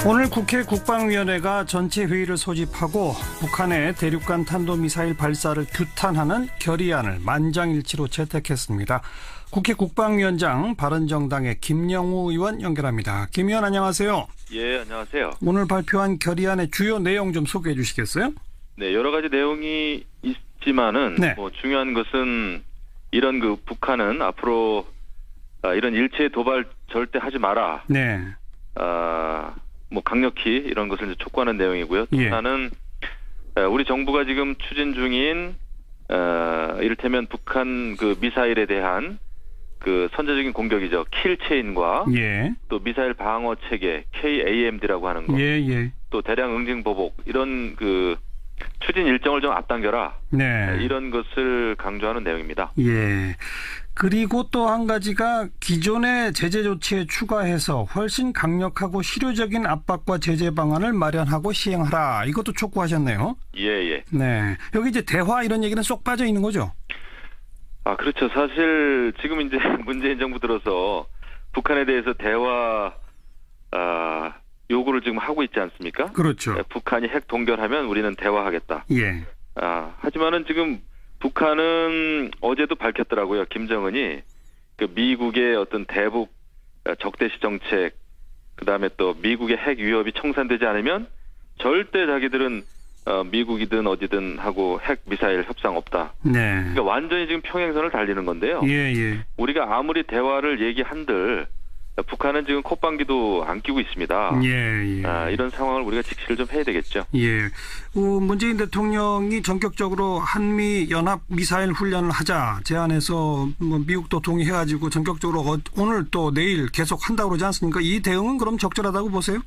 오늘 국회 국방위원회가 전체 회의를 소집하고 북한의 대륙간 탄도미사일 발사를 규탄하는 결의안을 만장일치로 채택했습니다. 국회 국방위원장 바른정당의 김영우 의원 연결합니다. 김 의원 안녕하세요. 예, 안녕하세요. 오늘 발표한 결의안의 주요 내용 좀 소개해 주시겠어요? 네, 여러 가지 내용이 있지만은 네. 중요한 것은 이런 북한은 앞으로 이런 일체 도발 절대 하지 마라. 네. 강력히 이런 것을 이제 촉구하는 내용이고요. 또 하나는 우리 정부가 지금 추진 중인 이를테면 북한 미사일에 대한 선제적인 공격이죠. 킬체인과 또 미사일 방어 체계 KAMD라고 하는 거. 또 대량 응징 보복 이런 추진 일정을 좀 앞당겨라. 네. 이런 것을 강조하는 내용입니다. 예. 그리고 또 한 가지가 기존의 제재 조치에 추가해서 훨씬 강력하고 실효적인 압박과 제재 방안을 마련하고 시행하라. 이것도 촉구하셨네요. 예. 네. 여기 이제 대화 이런 얘기는 쏙 빠져 있는 거죠? 그렇죠. 사실 지금 이제 문재인 정부 들어서 북한에 대해서 대화 요구를 지금 하고 있지 않습니까? 그렇죠. 북한이 핵 동결하면 우리는 대화하겠다. 예. 하지만은 지금 북한은 어제도 밝혔더라고요. 김정은이 미국의 어떤 대북 적대시 정책, 그다음에 또 미국의 핵 위협이 청산되지 않으면 절대 자기들은 미국이든 어디든 하고 핵 미사일 협상 없다. 네. 그러니까 완전히 지금 평행선을 달리는 건데요. 예. 우리가 아무리 대화를 얘기한들 북한은 지금 콧방귀도 안 끼고 있습니다. 예. 이런 상황을 우리가 직시를 좀 해야 되겠죠. 예. 문재인 대통령이 전격적으로 한미 연합 미사일 훈련을 하자 제안해서 미국도 동의해가지고 전격적으로 오늘 또 내일 계속 한다고 그러지 않습니까? 이 대응은 그럼 적절하다고 보세요?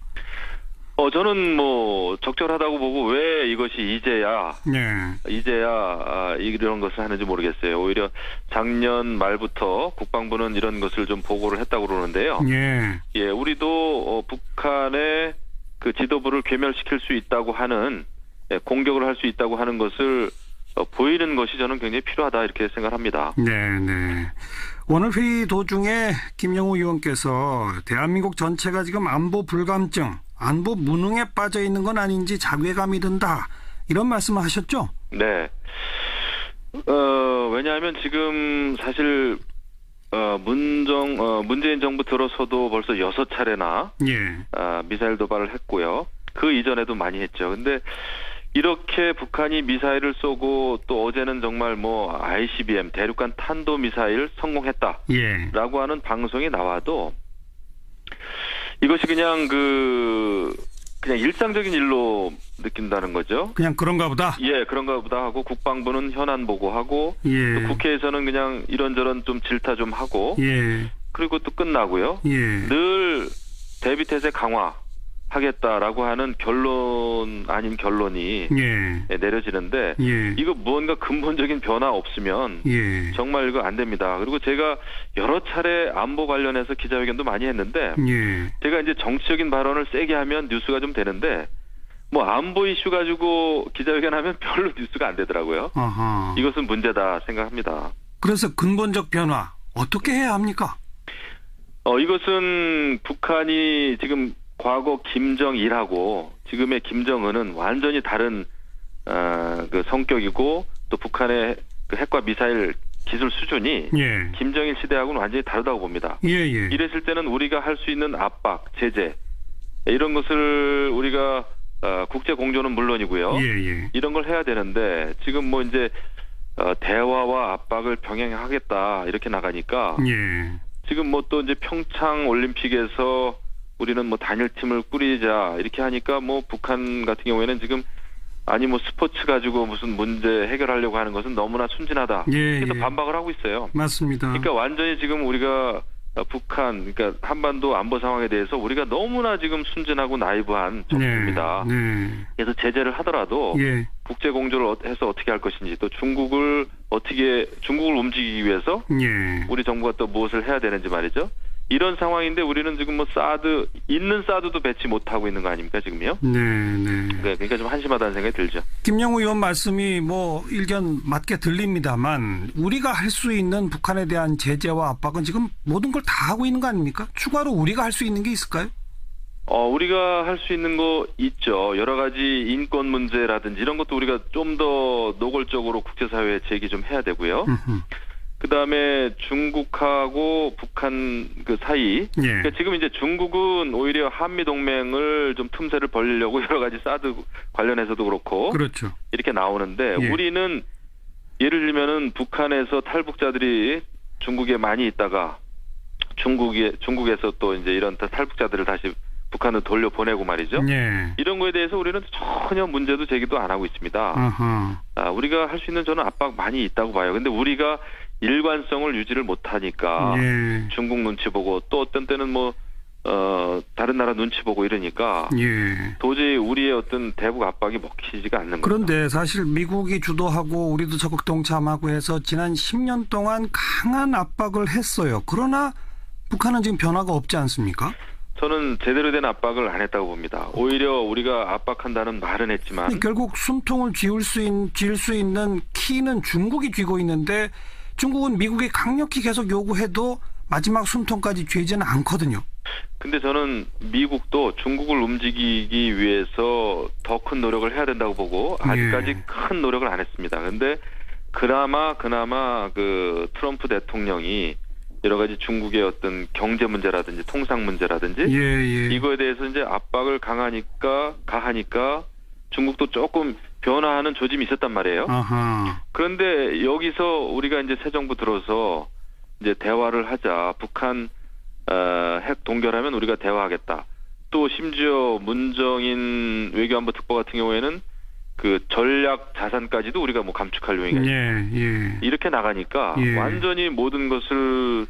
저는 적절하다고 보고 왜 이것이 이제야 이런 것을 하는지 모르겠어요. 오히려 작년 말부터 국방부는 이런 것을 좀 보고를 했다고 그러는데요. 예, 우리도 북한의 지도부를 괴멸시킬 수 있다고 하는 공격을 할 수 있다고 하는 것을 보이는 것이 저는 굉장히 필요하다 이렇게 생각합니다. 네. 오늘 회의 도중에 김영우 의원께서 대한민국 전체가 지금 안보 불감증, 안보 무능에 빠져 있는 건 아닌지 자괴감이 든다. 이런 말씀을 하셨죠? 네. 왜냐하면 지금 사실 문재인 정부 들어서도 벌써 6차례나 미사일 도발을 했고요. 그 이전에도 많이 했죠. 근데 이렇게 북한이 미사일을 쏘고 또 어제는 정말 ICBM 대륙간 탄도 미사일 성공했다라고 하는 방송이 나와도 이것이 그냥 일상적인 일로 느낀다는 거죠. 그냥 그런가 보다. 예, 그런가 보다 하고 국방부는 현안 보고하고 또 국회에서는 그냥 이런저런 좀 질타 좀 하고 그리고 또 끝나고요. 늘 대비태세 강화하겠다라고 하는 결론 아닌 결론이 내려지는데 이거 무언가 근본적인 변화 없으면 정말 이거 안 됩니다. 그리고 제가 여러 차례 안보 관련해서 기자회견도 많이 했는데 제가 이제 정치적인 발언을 세게 하면 뉴스가 좀 되는데 안보 이슈 가지고 기자회견하면 별로 뉴스가 안 되더라고요. 이것은 문제다 생각합니다. 그래서 근본적 변화 어떻게 해야 합니까? 이것은 북한이 지금 과거 김정일하고 지금의 김정은은 완전히 다른 성격이고 또 북한의 핵과 미사일 기술 수준이 김정일 시대하고는 완전히 다르다고 봅니다. 이랬을 때는 우리가 할 수 있는 압박, 제재 이런 것을 우리가 국제 공조는 물론이고요. 이런 걸 해야 되는데 지금 이제 대화와 압박을 병행하겠다 이렇게 나가니까 지금 또 이제 평창 올림픽에서 우리는 단일팀을 꾸리자 이렇게 하니까 북한 같은 경우에는 지금 스포츠 가지고 무슨 문제 해결하려고 하는 것은 너무나 순진하다. 그래서 반박을 하고 있어요. 맞습니다. 그러니까 완전히 지금 우리가 북한, 그러니까 한반도 안보 상황에 대해서 우리가 너무나 지금 순진하고 나이브한 정부입니다. 그래서 제재를 하더라도 국제 공조를 해서 어떻게 할 것인지 또 중국을 움직이기 위해서 우리 정부가 또 무엇을 해야 되는지 말이죠. 이런 상황인데 우리는 지금 있는 사드도 배치 못하고 있는 거 아닙니까 지금요? 그러니까 좀 한심하다는 생각이 들죠. 김영우 의원 말씀이 일견 맞게 들립니다만 우리가 할 수 있는 북한에 대한 제재와 압박은 지금 모든 걸 다 하고 있는 거 아닙니까? 추가로 우리가 할 수 있는 게 있을까요? 우리가 할 수 있는 거 있죠. 여러 가지 인권 문제라든지 이런 것도 우리가 좀 더 노골적으로 국제사회에 제기 좀 해야 되고요. 그다음에 중국하고 북한 그 사이. 그러니까 지금 이제 중국은 오히려 한미 동맹을 좀 틈새를 벌리려고 여러 가지 사드 관련해서도 그렇고. 그렇죠. 이렇게 나오는데 우리는 예를 들면은 북한에서 탈북자들이 중국에 많이 있다가 중국에서 또 이제 이런 탈북자들을 다시 북한으로 돌려보내고 말이죠. 이런 거에 대해서 우리는 전혀 문제도 제기도 안 하고 있습니다. 우리가 할 수 있는 저는 압박 많이 있다고 봐요. 근데 우리가 일관성을 유지를 못하니까 중국 눈치 보고 또 어떤 때는 뭐 다른 나라 눈치 보고 이러니까 도저히 우리의 어떤 대북 압박이 먹히지가 않는 거죠. 그런데 사실 미국이 주도하고 우리도 적극 동참하고 해서 지난 10년 동안 강한 압박을 했어요. 그러나 북한은 지금 변화가 없지 않습니까? 저는 제대로 된 압박을 안 했다고 봅니다. 오히려 우리가 압박한다는 말은 했지만 결국 숨통을 쥘 수 있는 키는 중국이 쥐고 있는데 중국은 미국이 강력히 계속 요구해도 마지막 숨통까지 쥐지는 않거든요. 근데 저는 미국도 중국을 움직이기 위해서 더 큰 노력을 해야 된다고 보고 아직까지 큰 노력을 안 했습니다. 근데 그나마 그 트럼프 대통령이 여러 가지 중국의 어떤 경제 문제라든지 통상 문제라든지 이거에 대해서 이제 압박을 가하니까 중국도 조금 변화하는 조짐이 있었단 말이에요. 그런데 여기서 우리가 이제 새 정부 들어서 이제 대화를 하자. 북한 핵 동결하면 우리가 대화하겠다. 또 심지어 문정인 외교안보 특보 같은 경우에는 그 전략 자산까지도 우리가 뭐 감축할 용의가 있습니다. 이렇게 나가니까 완전히 모든 것을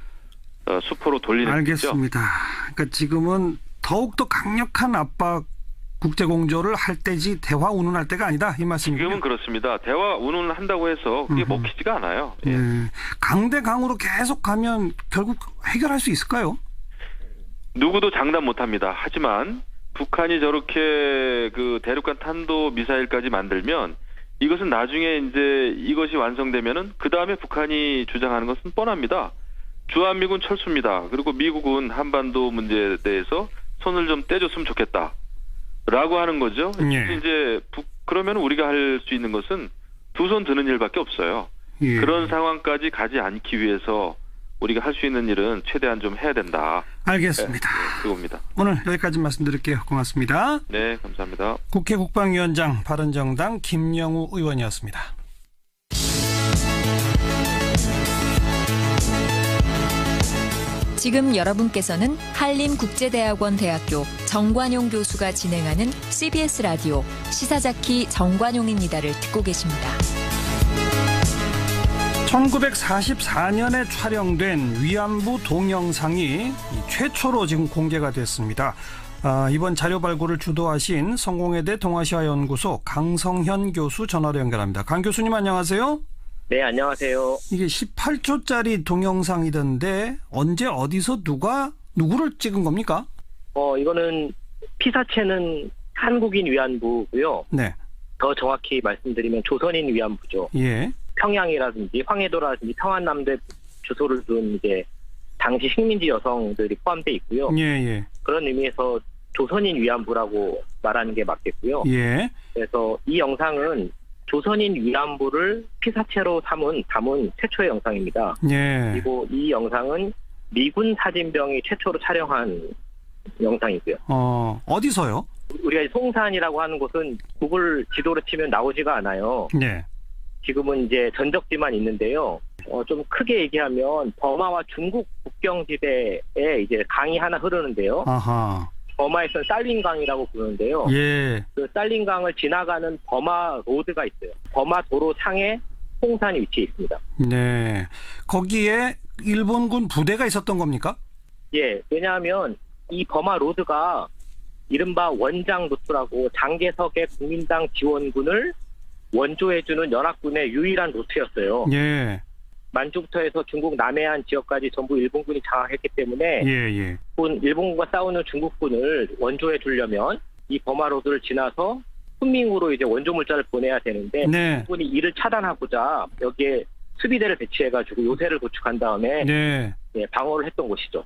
수포로 돌리는 거죠. 알겠습니다. 그러니까 지금은 더욱더 강력한 압박 국제공조를 할 때지 대화 운운할 때가 아니다 이 말씀이죠. 지금은 그렇습니다. 대화 운운을 한다고 해서 그게 먹히지가 않아요. 강대강으로 계속 가면 결국 해결할 수 있을까요? 누구도 장담 못합니다. 하지만 북한이 저렇게 그 대륙간 탄도 미사일까지 만들면 이것은 나중에 이제 이것이 완성되면은 그 다음에 북한이 주장하는 것은 뻔합니다. 주한미군 철수입니다. 그리고 미국은 한반도 문제에 대해서 손을 좀 떼줬으면 좋겠다라고 하는 거죠. 이제 그러면 우리가 할 수 있는 것은 두 손 드는 일밖에 없어요. 그런 상황까지 가지 않기 위해서 우리가 할 수 있는 일은 최대한 좀 해야 된다. 알겠습니다. 그겁니다. 오늘 여기까지 말씀드릴게요. 고맙습니다. 네, 감사합니다. 국회 국방위원장 바른정당 김영우 의원이었습니다. 지금 여러분께서는 한림국제대학원 대학교 정관용 교수가 진행하는 CBS 라디오 시사자키 정관용입니다를 듣고 계십니다. 1944년에 촬영된 위안부 동영상이 최초로 지금 공개가 됐습니다. 이번 자료 발굴을 주도하신 성공회대 동아시아연구소 강성현 교수 전화로 연결합니다. 강 교수님 안녕하세요. 네, 안녕하세요. 이게 18초짜리 동영상이던데 언제 어디서 누구를 찍은 겁니까? 이거는 피사체는 한국인 위안부고요. 네. 더 정확히 말씀드리면 조선인 위안부죠. 평양이라든지 황해도라든지 평안남도 주소를 둔 이제 당시 식민지 여성들이 포함되어 있고요. 그런 의미에서 조선인 위안부라고 말하는 게 맞겠고요. 그래서 이 영상은 조선인 위안부를 피사체로 담은 최초의 영상입니다. 그리고 이 영상은 미군 사진병이 최초로 촬영한 영상이고요. 어디서요? 우리가 송산이라고 하는 곳은 구글 지도로 치면 나오지가 않아요. 지금은 이제 전적지만 있는데요. 좀 크게 얘기하면 버마와 중국 국경지대에 이제 강이 하나 흐르는데요. 버마에서는 살린강이라고 부르는데요. 그 살린강을 지나가는 버마 로드가 있어요. 버마 도로 상에 송산이 위치해 있습니다. 거기에 일본군 부대가 있었던 겁니까? 왜냐하면 이 버마 로드가 이른바 원장 루트라고 장개석의 국민당 지원군을 원조해주는 연합군의 유일한 루트였어요. 만주부터 해서 중국 남해안 지역까지 전부 일본군이 장악했기 때문에 일본군과 싸우는 중국군을 원조해 주려면 이 버마 로드를 지나서 훈민으로 이제 원조 물자를 보내야 되는데 일본군이 이를 차단하고자 여기에 수비대를 배치해가지고 요새를 구축한 다음에 방어를 했던 곳이죠.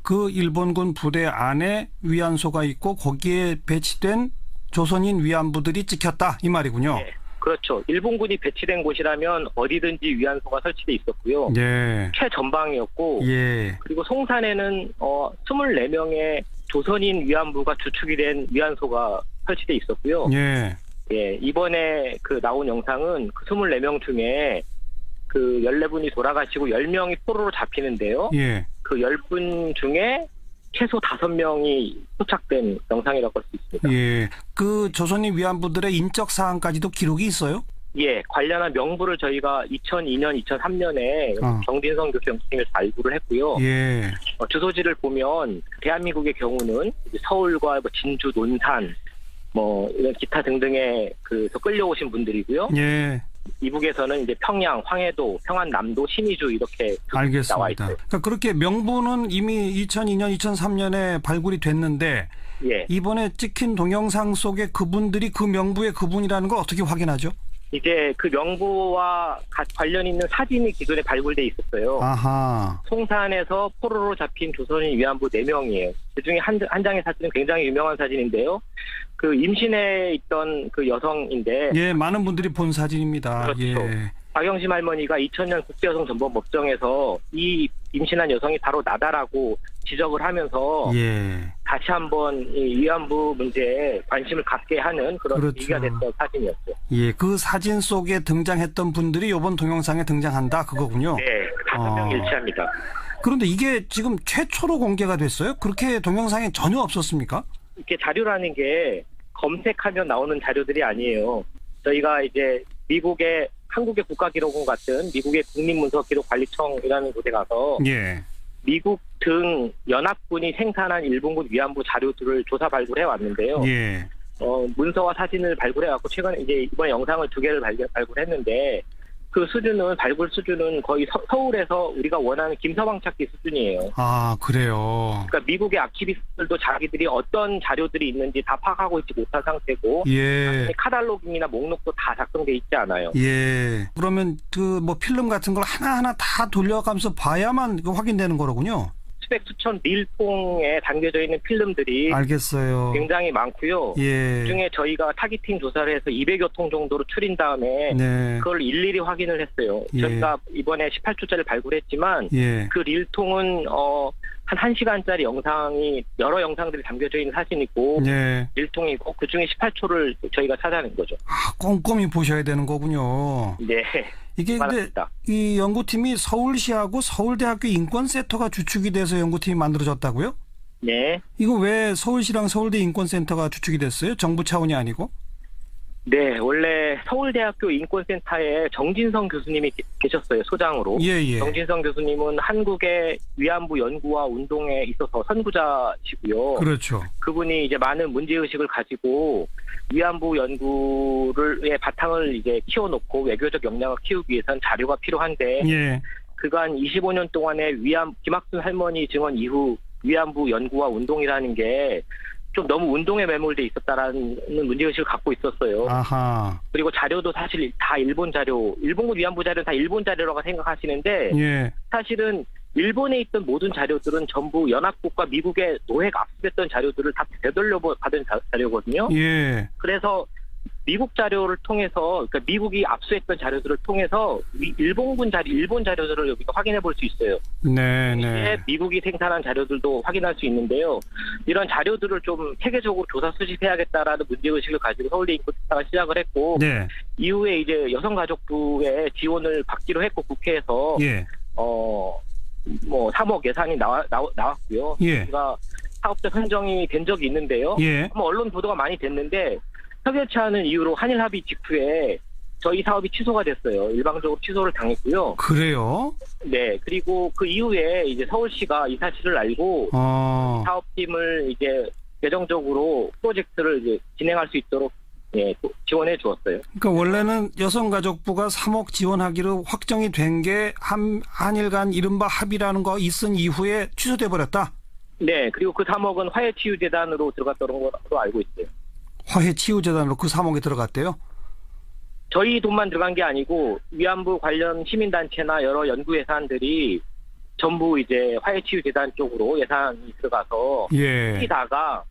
그 일본군 부대 안에 위안소가 있고 거기에 배치된 조선인 위안부들이 찍혔다 이 말이군요. 네, 그렇죠. 일본군이 배치된 곳이라면 어디든지 위안소가 설치돼 있었고요. 최전방이었고 그리고 송산에는 24명의 조선인 위안부가 주축이 된 위안소가 설치돼 있었고요. 이번에 나온 영상은 그 24명 중에 그 14분이 돌아가시고 10명이 포로로 잡히는데요. 그 10분 중에 최소 5명이 포착된 영상이라고 할 수 있습니다. 그 조선인 위안부들의 인적 사항까지도 기록이 있어요? 관련한 명부를 저희가 2002년, 2003년에 정진성 교수 영수증에서 발굴을 했고요. 주소지를 보면 대한민국의 경우는 서울과 진주, 논산, 이런 기타 등등의 끌려오신 분들이고요. 이북에서는 이제 평양, 황해도, 평안남도, 신의주 이렇게 알겠습니다. 나와 있어요. 그러니까 그렇게 명부는 이미 2002년, 2003년에 발굴이 됐는데 이번에 찍힌 동영상 속에 그분들이 그 명부의 그분이라는 걸 어떻게 확인하죠? 이제 그 명부와 관련 있는 사진이 기존에 발굴돼 있었어요. 송산에서 포로로 잡힌 조선인 위안부 4명이에요. 그중에 한 장의 사진은 굉장히 유명한 사진인데요. 그 임신해 있던 그 여성인데 많은 분들이 본 사진입니다. 그렇죠. 박영심 할머니가 2000년 국제여성전범 법정에서 이 임신한 여성이 바로 나다라고 지적을 하면서 다시 한번 이 위안부 문제에 관심을 갖게 하는 그런 계기가 됐던 사진이었죠. 그 사진 속에 등장했던 분들이 이번 동영상에 등장한다 그거군요. 5명 일치합니다. 그런데 이게 지금 최초로 공개가 됐어요? 그렇게 동영상에 전혀 없었습니까? 이렇게 자료라는 게 검색하면 나오는 자료들이 아니에요. 저희가 이제 미국의 한국의 국가기록원 같은 미국의 국립문서기록관리청이라는 곳에 가서 미국 등 연합군이 생산한 일본군 위안부 자료들을 조사 발굴해 왔는데요. 문서와 사진을 발굴해 왔고 최근에 이제 이번 영상을 2개를 발굴했는데 그 수준은 발굴 수준은 거의 서울에서 우리가 원하는 김서방 찾기 수준이에요. 그래요. 그러니까 미국의 아키비스트들도 자기들이 어떤 자료들이 있는지 다 파악하고 있지 못한 상태고 카탈로그나 목록도 다 작성돼 있지 않아요. 그러면 필름 같은 걸 하나하나 다 돌려가면서 봐야만 확인되는 거로군요. 수백 수천 밀통에 담겨져 있는 필름들이 알겠어요. 굉장히 많고요. 그중에 저희가 타깃팅 조사를 해서 200여 통 정도로 추린 다음에 그걸 일일이 확인을 했어요. 저희가 이번에 18초짜리를 발굴했지만 그 릴통은 한 1시간짜리 영상이 여러 영상들이 담겨져 있는 사진이고 릴통이고 그중에 18초를 저희가 찾아낸 거죠. 꼼꼼히 보셔야 되는 거군요. 이게 근데 이 연구팀이 서울시하고 서울대학교 인권센터가 주축이 돼서 연구팀이 만들어졌다고요? 이거 왜 서울시랑 서울대 인권센터가 주축이 됐어요? 정부 차원이 아니고? 원래 서울대학교 인권센터에 정진성 교수님이 계셨어요, 소장으로. 정진성 교수님은 한국의 위안부 연구와 운동에 있어서 선구자시고요. 그렇죠. 그분이 이제 많은 문제의식을 가지고 위안부 연구의 바탕을 이제 키워놓고 외교적 역량을 키우기 위해서는 자료가 필요한데 그간 25년 동안의 김학순 할머니 증언 이후 위안부 연구와 운동이라는 게 좀 너무 운동에 매몰돼 있었다라는 문제의식을 갖고 있었어요. 그리고 자료도 사실 다 일본 자료, 일본군 위안부 자료는 다 일본 자료라고 생각하시는데 사실은 일본에 있던 모든 자료들은 전부 연합국과 미국의 노예가 압수됐던 자료들을 다 되돌려 받은 자료거든요. 그래서 미국 자료를 통해서, 그러니까 미국이 압수했던 자료들을 통해서 일본 자료들을 여기서 확인해 볼 수 있어요. 미국이 생산한 자료들도 확인할 수 있는데요. 이런 자료들을 좀 세계적으로 조사 수집해야겠다라는 문제의식을 가지고 서울대 인권센터가 시작을 했고, 이후에 이제 여성가족부의 지원을 받기로 했고, 국회에서 3억 예산이 나왔고요. 우리가 사업자 선정이 된 적이 있는데요. 언론 보도가 많이 됐는데 협의치 않은 이유로 한일 합의 직후에 저희 사업이 취소가 됐어요. 일방적으로 취소를 당했고요. 그래요? 그리고 그 이후에 이제 서울시가 이 사실을 알고 사업팀을 이제 재정적으로 프로젝트를 이제 진행할 수 있도록 지원해 주었어요. 그러니까 원래는 여성가족부가 3억 지원하기로 확정이 된 게 한일 간 이른바 합의라는 거 있은 이후에 취소돼 버렸다? 그리고 그 3억은 화해치유재단으로 들어갔던 걸로 알고 있어요. 화해치유재단으로 그 3억이 들어갔대요? 저희 돈만 들어간 게 아니고 위안부 관련 시민단체나 여러 연구 예산들이 전부 이제 화해치유재단 쪽으로 예산이 들어가서 쓰다가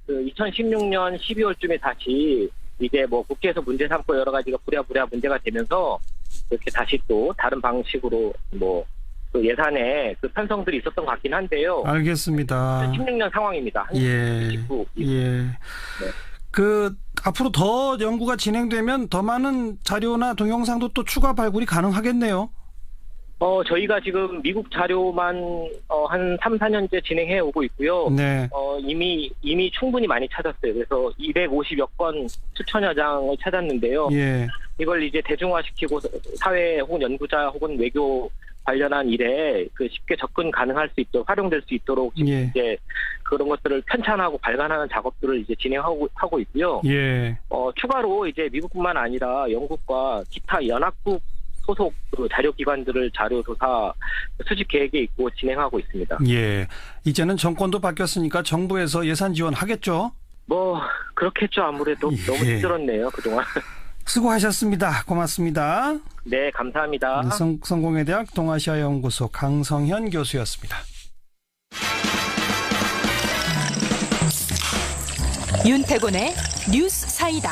그 2016년 12월쯤에 다시 이제 뭐 국회에서 문제 삼고 여러 가지가 부랴부랴 문제가 되면서 이렇게 다시 또 다른 방식으로 뭐 그 예산에 그 편성들이 있었던 것 같긴 한데요. 알겠습니다. 16년 상황입니다. 네. 그 앞으로 더 연구가 진행되면 더 많은 자료나 동영상도 또 추가 발굴이 가능하겠네요. 저희가 지금 미국 자료만 한 3, 4년째 진행해 오고 있고요. 네. 이미 충분히 많이 찾았어요. 그래서 250여 건 수천여 장을 찾았는데요. 이걸 이제 대중화시키고 사회 혹은 연구자 혹은 외교 관련한 일에 그 쉽게 접근 가능할 수 있도록 활용될 수 있도록 이제 그런 것들을 편찬하고 발간하는 작업들을 이제 진행하고 있고요. 추가로 이제 미국뿐만 아니라 영국과 기타 연합국 소속 그 자료기관들을 자료 조사 수집 계획에 있고 진행하고 있습니다. 이제는 정권도 바뀌었으니까 정부에서 예산 지원하겠죠? 뭐 그렇겠죠. 아무래도 너무 힘들었네요 그동안. 수고하셨습니다. 고맙습니다. 네, 감사합니다. 성공회대학 동아시아연구소 강성현 교수였습니다. 윤태곤의 뉴스 사이다.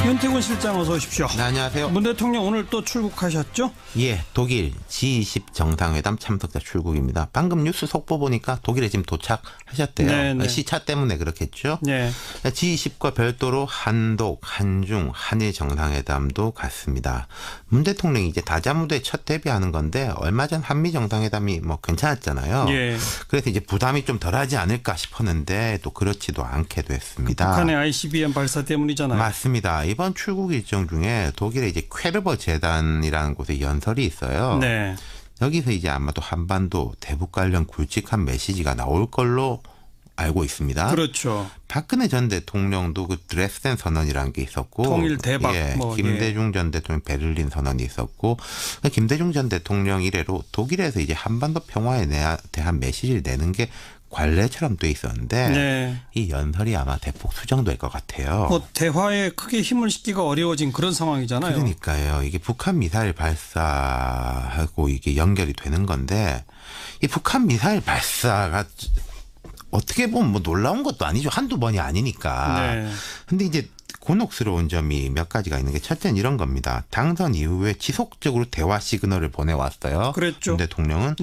윤태곤 실장 어서 오십시오. 네, 안녕하세요. 문 대통령 오늘 또 출국하셨죠? 예, 독일 G20 정상회담 참석자 출국입니다. 방금 뉴스 속보 보니까 독일에 지금 도착하셨대요. 네네. 시차 때문에 그렇겠죠? 네. G20과 별도로 한독, 한중, 한일 정상회담도 갔습니다. 문 대통령이 이제 다자무대에 첫 데뷔하는 건데 얼마 전 한미 정상회담이 뭐 괜찮았잖아요. 그래서 이제 부담이 좀 덜하지 않을까 싶었는데 또 그렇지도 않게 됐습니다. 북한의 ICBM 발사 때문이잖아요. 맞습니다. 이번 출국 일정 중에 독일의 이제 퀘르버 재단이라는 곳에 연설이 있어요. 여기서 이제 아마도 한반도 대북 관련 굵직한 메시지가 나올 걸로 알고 있습니다. 그렇죠. 박근혜 전 대통령도 그 드레스덴 선언이라는 게 있었고, 통일 대박. 김대중 전 대통령 베를린 선언이 있었고, 김대중 전 대통령 이래로 독일에서 이제 한반도 평화에 대한 메시지를 내는 게 관례처럼 돼 있었는데 이 연설이 아마 대폭 수정될 것 같아요. 대화에 크게 힘을 싣기가 어려워진 그런 상황이잖아요. 그러니까요. 이게 북한 미사일 발사하고 이게 연결이 되는 건데 이 북한 미사일 발사가 어떻게 보면 뭐 놀라운 것도 아니죠. 한두 번이 아니니까. 근데 이제 곤혹스러운 점이 몇 가지가 있는 게 첫째는 이런 겁니다. 당선 이후에 지속적으로 대화 시그널을 보내왔어요. 그랬죠. 문 대통령은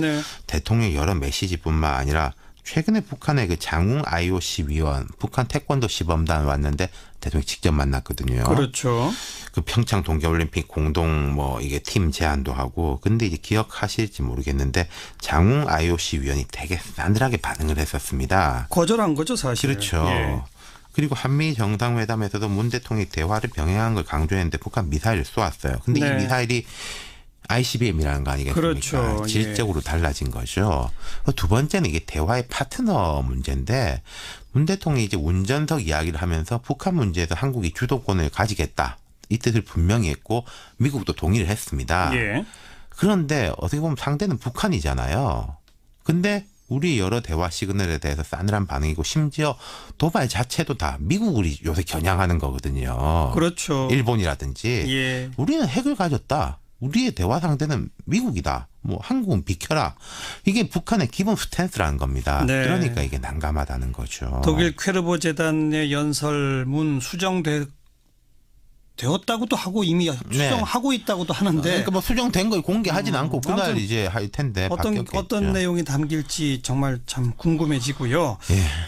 대통령 여러 메시지뿐만 아니라 최근에 북한의 그 장웅 IOC 위원, 북한 태권도 시범단 왔는데 대통령이 직접 만났거든요. 그렇죠. 그 평창 동계올림픽 공동 뭐 이게 팀 제안도 하고, 근데 이제 기억하실지 모르겠는데 장웅 IOC 위원이 되게 싸늘하게 반응을 했었습니다. 거절한 거죠, 사실. 그렇죠. 그리고 한미 정상회담에서도 문 대통령이 대화를 병행한 걸 강조했는데 북한 미사일을 쏘았어요. 근데 이 미사일이 ICBM이라는 거 아니겠습니까? 그렇죠. 질적으로 달라진 거죠. 두 번째는 이게 대화의 파트너 문제인데 문 대통령이 이제 운전석 이야기를 하면서 북한 문제에서 한국이 주도권을 가지겠다. 이 뜻을 분명히 했고 미국도 동의를 했습니다. 그런데 어떻게 보면 상대는 북한이잖아요. 근데 우리 여러 대화 시그널에 대해서 싸늘한 반응이고 심지어 도발 자체도 다 미국을 요새 겨냥하는 거거든요. 그렇죠. 일본이라든지. 우리는 핵을 가졌다. 우리의 대화 상대는 미국이다. 뭐 한국은 비켜라. 이게 북한의 기본 스탠스라는 겁니다. 그러니까 이게 난감하다는 거죠. 독일 퀘르버 재단의 연설문 되었다고도 하고 이미 수정하고 있다고도 하는데. 그러니까 뭐 수정된 걸 공개하진 않고 그날 이제 할 텐데 어떤 내용이 담길지 정말 참 궁금해지고요.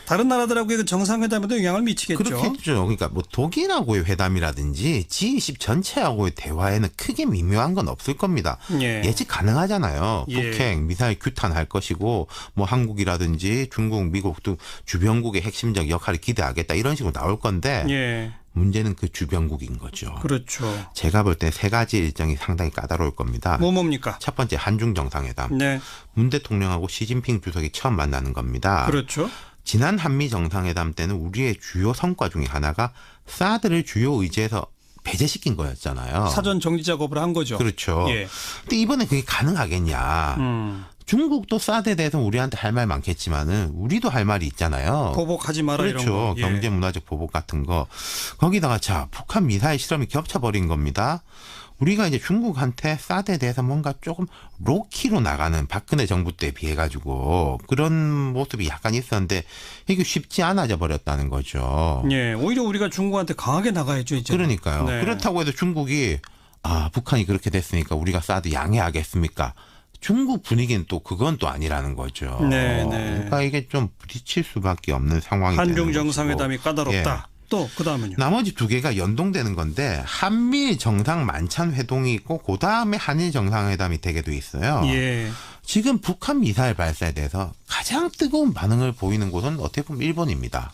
다른 나라들하고의 그 정상회담에도 영향을 미치겠죠. 그렇겠죠. 그러니까 뭐 독일하고의 회담이라든지 G20 전체하고의 대화에는 크게 미묘한 건 없을 겁니다. 예측 가능하잖아요. 북핵, 미사일 규탄할 것이고 뭐 한국이라든지 중국, 미국도 주변국의 핵심적 역할을 기대하겠다 이런 식으로 나올 건데 문제는 그 주변국인 거죠. 그렇죠. 제가 볼 때 세 가지 일정이 상당히 까다로울 겁니다. 뭡니까? 첫 번째 한중 정상회담. 문 대통령하고 시진핑 주석이 처음 만나는 겁니다. 그렇죠. 지난 한미 정상회담 때는 우리의 주요 성과 중에 하나가 사드를 주요 의제에서 배제시킨 거였잖아요. 사전 정지 작업을 한 거죠. 그렇죠. 근데 이번에 그게 가능하겠냐. 중국도 사드에 대해서 우리한테 할 말 많겠지만은 우리도 할 말이 있잖아요. 보복하지 마라 그렇죠. 이런 거. 경제 문화적 보복 같은 거. 거기다가 자 북한 미사일 실험이 겹쳐버린 겁니다. 우리가 이제 중국한테 사드에 대해서 뭔가 조금 로키로 나가는 박근혜 정부 때에 비해 가지고 그런 모습이 약간 있었는데 이게 쉽지 않아져 버렸다는 거죠. 예, 오히려 우리가 중국한테 강하게 나가야죠, 이제. 그러니까요. 네. 그렇다고 해도 중국이 북한이 그렇게 됐으니까 우리가 사드 양해하겠습니까? 중국 분위기는 또 그건 또 아니라는 거죠. 네. 그러니까 이게 좀 부딪힐 수밖에 없는 상황이 되는 한중 정상회담이 까다롭다. 예. 또 그다음은요. 나머지 두 개가 연동되는 건데 한미 정상 만찬 회동이 있고 그다음에 한일 정상회담이 되게 돼 있어요. 예. 지금 북한 미사일 발사에 대해서 가장 뜨거운 반응을 보이는 곳은 어떻게 보면 일본입니다.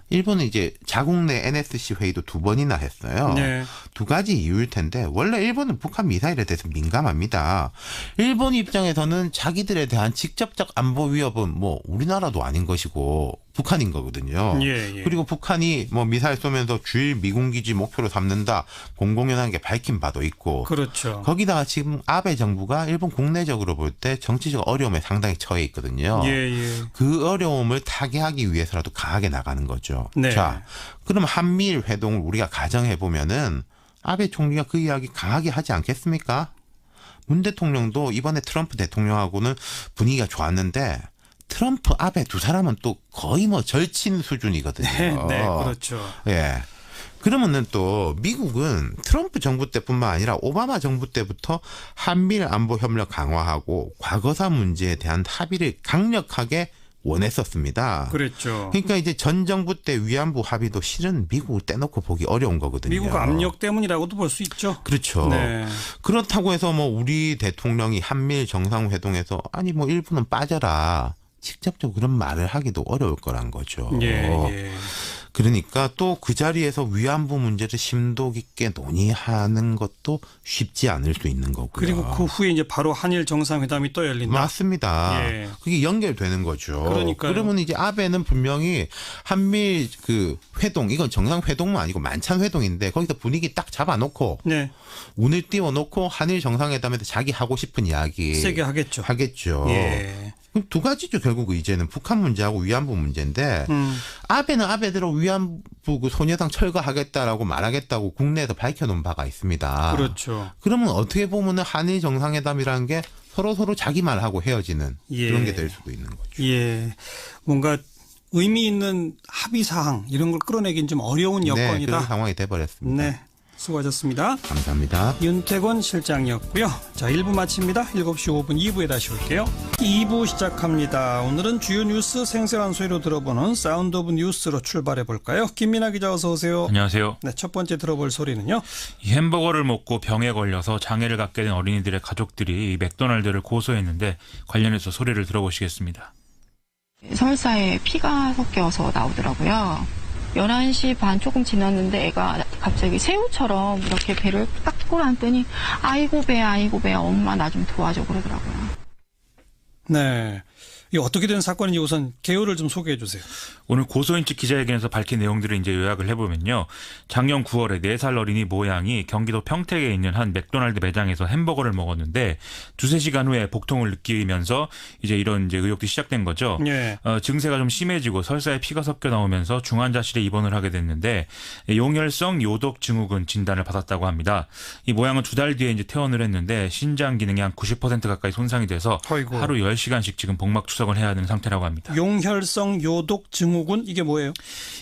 일본은 이제 자국 내 NSC 회의도 2번이나 했어요. 네. 두 가지 이유일 텐데 원래 일본은 북한 미사일에 대해서 민감합니다. 일본 입장에서는 자기들에 대한 직접적 안보 위협은 뭐 우리나라도 아닌 것이고 북한인 거거든요. 예. 그리고 북한이 뭐 미사일 쏘면서 주일 미군 기지 목표로 삼는다 공공연하게 밝힌 바도 있고. 그렇죠. 거기다가 지금 아베 정부가 일본 국내적으로 볼 때 정치적 어려움에 상당히 처해 있거든요. 예. 그 어려움을 타개하기 위해서라도 강하게 나가는 거죠. 네. 자, 그럼 한미일 회동을 우리가 가정해 보면은 아베 총리가 그 이야기 강하게 하지 않겠습니까? 문 대통령도 이번에 트럼프 대통령하고는 분위기가 좋았는데 트럼프, 아베 두 사람은 또 거의 뭐 절친 수준이거든요. 네, 그렇죠. 예. 그러면은 또 미국은 트럼프 정부 때뿐만 아니라 오바마 정부 때부터 한미일 안보 협력 강화하고 과거사 문제에 대한 합의를 강력하게 원했었습니다. 그랬죠. 그러니까 이제 전 정부 때 위안부 합의도 실은 미국을 떼놓고 보기 어려운 거거든요. 미국 압력 때문이라고도 볼 수 있죠. 그렇죠. 네. 그렇다고 해서 뭐 우리 대통령이 한미일 정상회동에서 아니 뭐 일본은 빠져라. 직접적으로 그런 말을 하기도 어려울 거란 거죠. 예. 그러니까 또 그 자리에서 위안부 문제를 심도 깊게 논의하는 것도 쉽지 않을 수 있는 거고요. 그리고 그 후에 이제 바로 한일 정상회담이 또 열린다. 맞습니다. 예. 그게 연결되는 거죠. 그러니까요. 그러면 이제 아베는 분명히 한미 그 회동, 이건 정상회동만 아니고 만찬회동인데 거기서 분위기 딱 잡아놓고 네. 운을 띄워놓고 한일 정상회담에서 자기 하고 싶은 이야기 세게 하겠죠. 예. 그럼 두 가지죠. 결국 이제는 북한 문제하고 위안부 문제인데 아베는 아베대로 위안부 그 소녀상 철거하겠다라고 말하겠다고 국내에서 밝혀놓은 바가 있습니다. 그렇죠. 그러면 어떻게 보면은 한일 정상회담이라는 게 서로 자기 말하고 헤어지는 그런 게 될 수도 있는 거죠. 예. 뭔가 의미 있는 합의 사항 이런 걸 끌어내긴 좀 어려운 여건이다. 네, 그런 상황이 돼버렸습니다. 네. 수고하셨습니다. 감사합니다. 윤태권 실장이었고요. 자, 1부 마칩니다. 7시 5분 2부에 다시 올게요. 2부 시작합니다. 오늘은 주요 뉴스 생생한 소리로 들어보는 사운드 오브 뉴스로 출발해 볼까요? 김민아 기자 어서 오세요. 안녕하세요. 네, 첫 번째 들어볼 소리는요. 이 햄버거를 먹고 병에 걸려서 장애를 갖게 된 어린이들의 가족들이 이 맥도날드를 고소했는데 관련해서 소리를 들어보시겠습니다. 설사에 피가 섞여서 나오더라고요. 11시 반 조금 지났는데 애가 갑자기 새우처럼 이렇게 배를 딱 꼬라앉더니 아이고 배야 엄마 나 좀 도와줘 그러더라고요. 네. 이 어떻게 된 사건인지 우선 개요를 좀 소개해 주세요. 오늘 고소인 측 기자회견에서 밝힌 내용들을 이제 요약을 해보면요. 작년 9월에 4살 어린이 모양이 경기도 평택에 있는 한 맥도날드 매장에서 햄버거를 먹었는데 2-3시간 후에 복통을 느끼면서 이제 이런 이제 의혹이 시작된 거죠. 예. 증세가 좀 심해지고 설사에 피가 섞여 나오면서 중환자실에 입원을 하게 됐는데 용혈성 요독 증후군 진단을 받았다고 합니다. 이 모양은 2달 뒤에 이제 퇴원을 했는데 신장 기능이 한 90% 가까이 손상이 돼서 아이고. 하루 10시간씩 지금 복막 추석을 해야 하는 상태라고 합니다. 용혈성 요독 증후군 이게 뭐예요?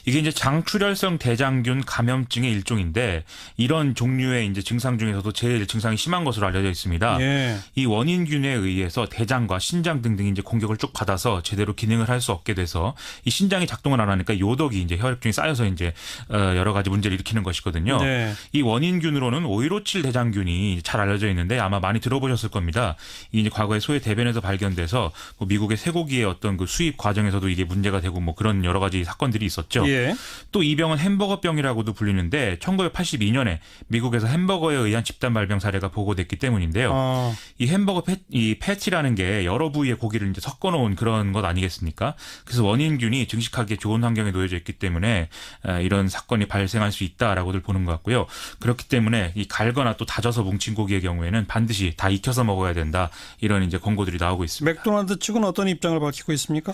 이게 이제 장출혈성 대장균 감염증의 일종인데 이런 종류의 이제 증상 중에서도 제일 증상이 심한 것으로 알려져 있습니다. 예. 이 원인균에 의해서 대장과 신장 등등이 이제 공격을 쭉 받아서 제대로 기능을 할 수 없게 돼서 이 신장이 작동을 안 하니까 요독이 이제 혈액중에 쌓여서 이제 여러 가지 문제를 일으키는 것이거든요. 네. 이 원인균으로는 5157 대장균이 잘 알려져 있는데 아마 많이 들어보셨을 겁니다. 이게 이제 과거에 소의 대변에서 발견돼서 뭐 미국의 쇠고기의 어떤 그 수입 과정에서도 이게 문제가 되고 뭐 그런 여러 가지 사건들이 있었죠. 예. 또 이 병은 햄버거병이라고도 불리는데 1982년에 미국에서 햄버거에 의한 집단 발병 사례가 보고됐기 때문인데요. 이 햄버거 이 패티라는 게 여러 부위의 고기를 이제 섞어놓은 그런 것 아니겠습니까? 그래서 원인균이 증식하기에 좋은 환경에 놓여져 있기 때문에 이런 사건이 발생할 수 있다라고들 보는 것 같고요. 그렇기 때문에 이 갈거나 또 다져서 뭉친 고기의 경우에는 반드시 다 익혀서 먹어야 된다. 이런 이제 권고들이 나오고 있습니다. 맥도날드 측은 어떤 입장을 밝히고 있습니까?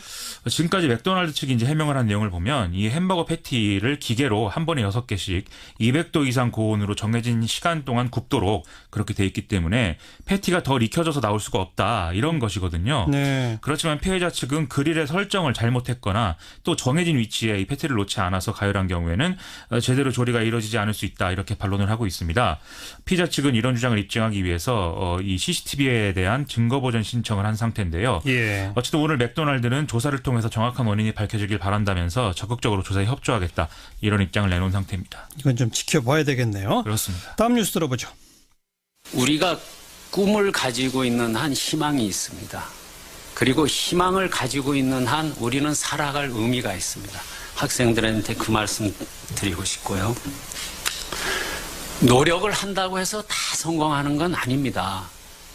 지금까지 맥도날드 측이 이제 해명을 한 내용을 보면 이 햄버거 패티를 기계로 한 번에 6개씩 200도 이상 고온으로 정해진 시간 동안 굽도록 그렇게 돼 있기 때문에 패티가 덜 익혀져서 나올 수가 없다 이런 것이거든요. 네. 그렇지만 피해자 측은 그릴의 설정을 잘못했거나 또 정해진 위치에 이 패티를 놓지 않아서 가열한 경우에는 제대로 조리가 이루어지지 않을 수 있다 이렇게 반론을 하고 있습니다. 피해자 측은 이런 주장을 입증하기 위해서 이 CCTV에 대한 증거 보전 신청을 한 상태인데요. 예. 어쨌든 오늘 맥도날드는 조사를 통해서 정확한 원인이 밝혀지길 바란다면서 적극적으로 조사에 협조하겠다 이런 입장을 내놓은 상태입니다. 이건 좀 지켜봐야 되겠네요. 그렇습니다. 다음 뉴스 들어보죠. 우리가 꿈을 가지고 있는 한 희망이 있습니다. 그리고 희망을 가지고 있는 한 우리는 살아갈 의미가 있습니다. 학생들한테 그 말씀 드리고 싶고요. 노력을 한다고 해서 다 성공하는 건 아닙니다.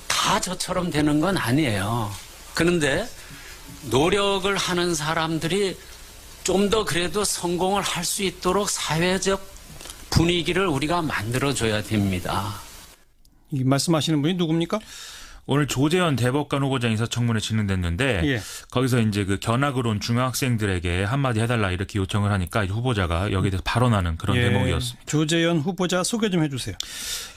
다 저처럼 되는 건 아니에요. 그런데 노력을 하는 사람들이 좀 더 그래도 성공을 할 수 있도록 사회적 분위기를 우리가 만들어줘야 됩니다. 이 말씀하시는 분이 누굽니까? 오늘 조재현 대법관 후보자 인사청문회 진행됐는데 예. 거기서 이제 그 견학을 온 중학생들에게 한마디 해달라 이렇게 요청을 하니까 후보자가 여기에 대해서 발언하는 그런 대목이었습니다. 조재현 후보자 소개 좀 해주세요.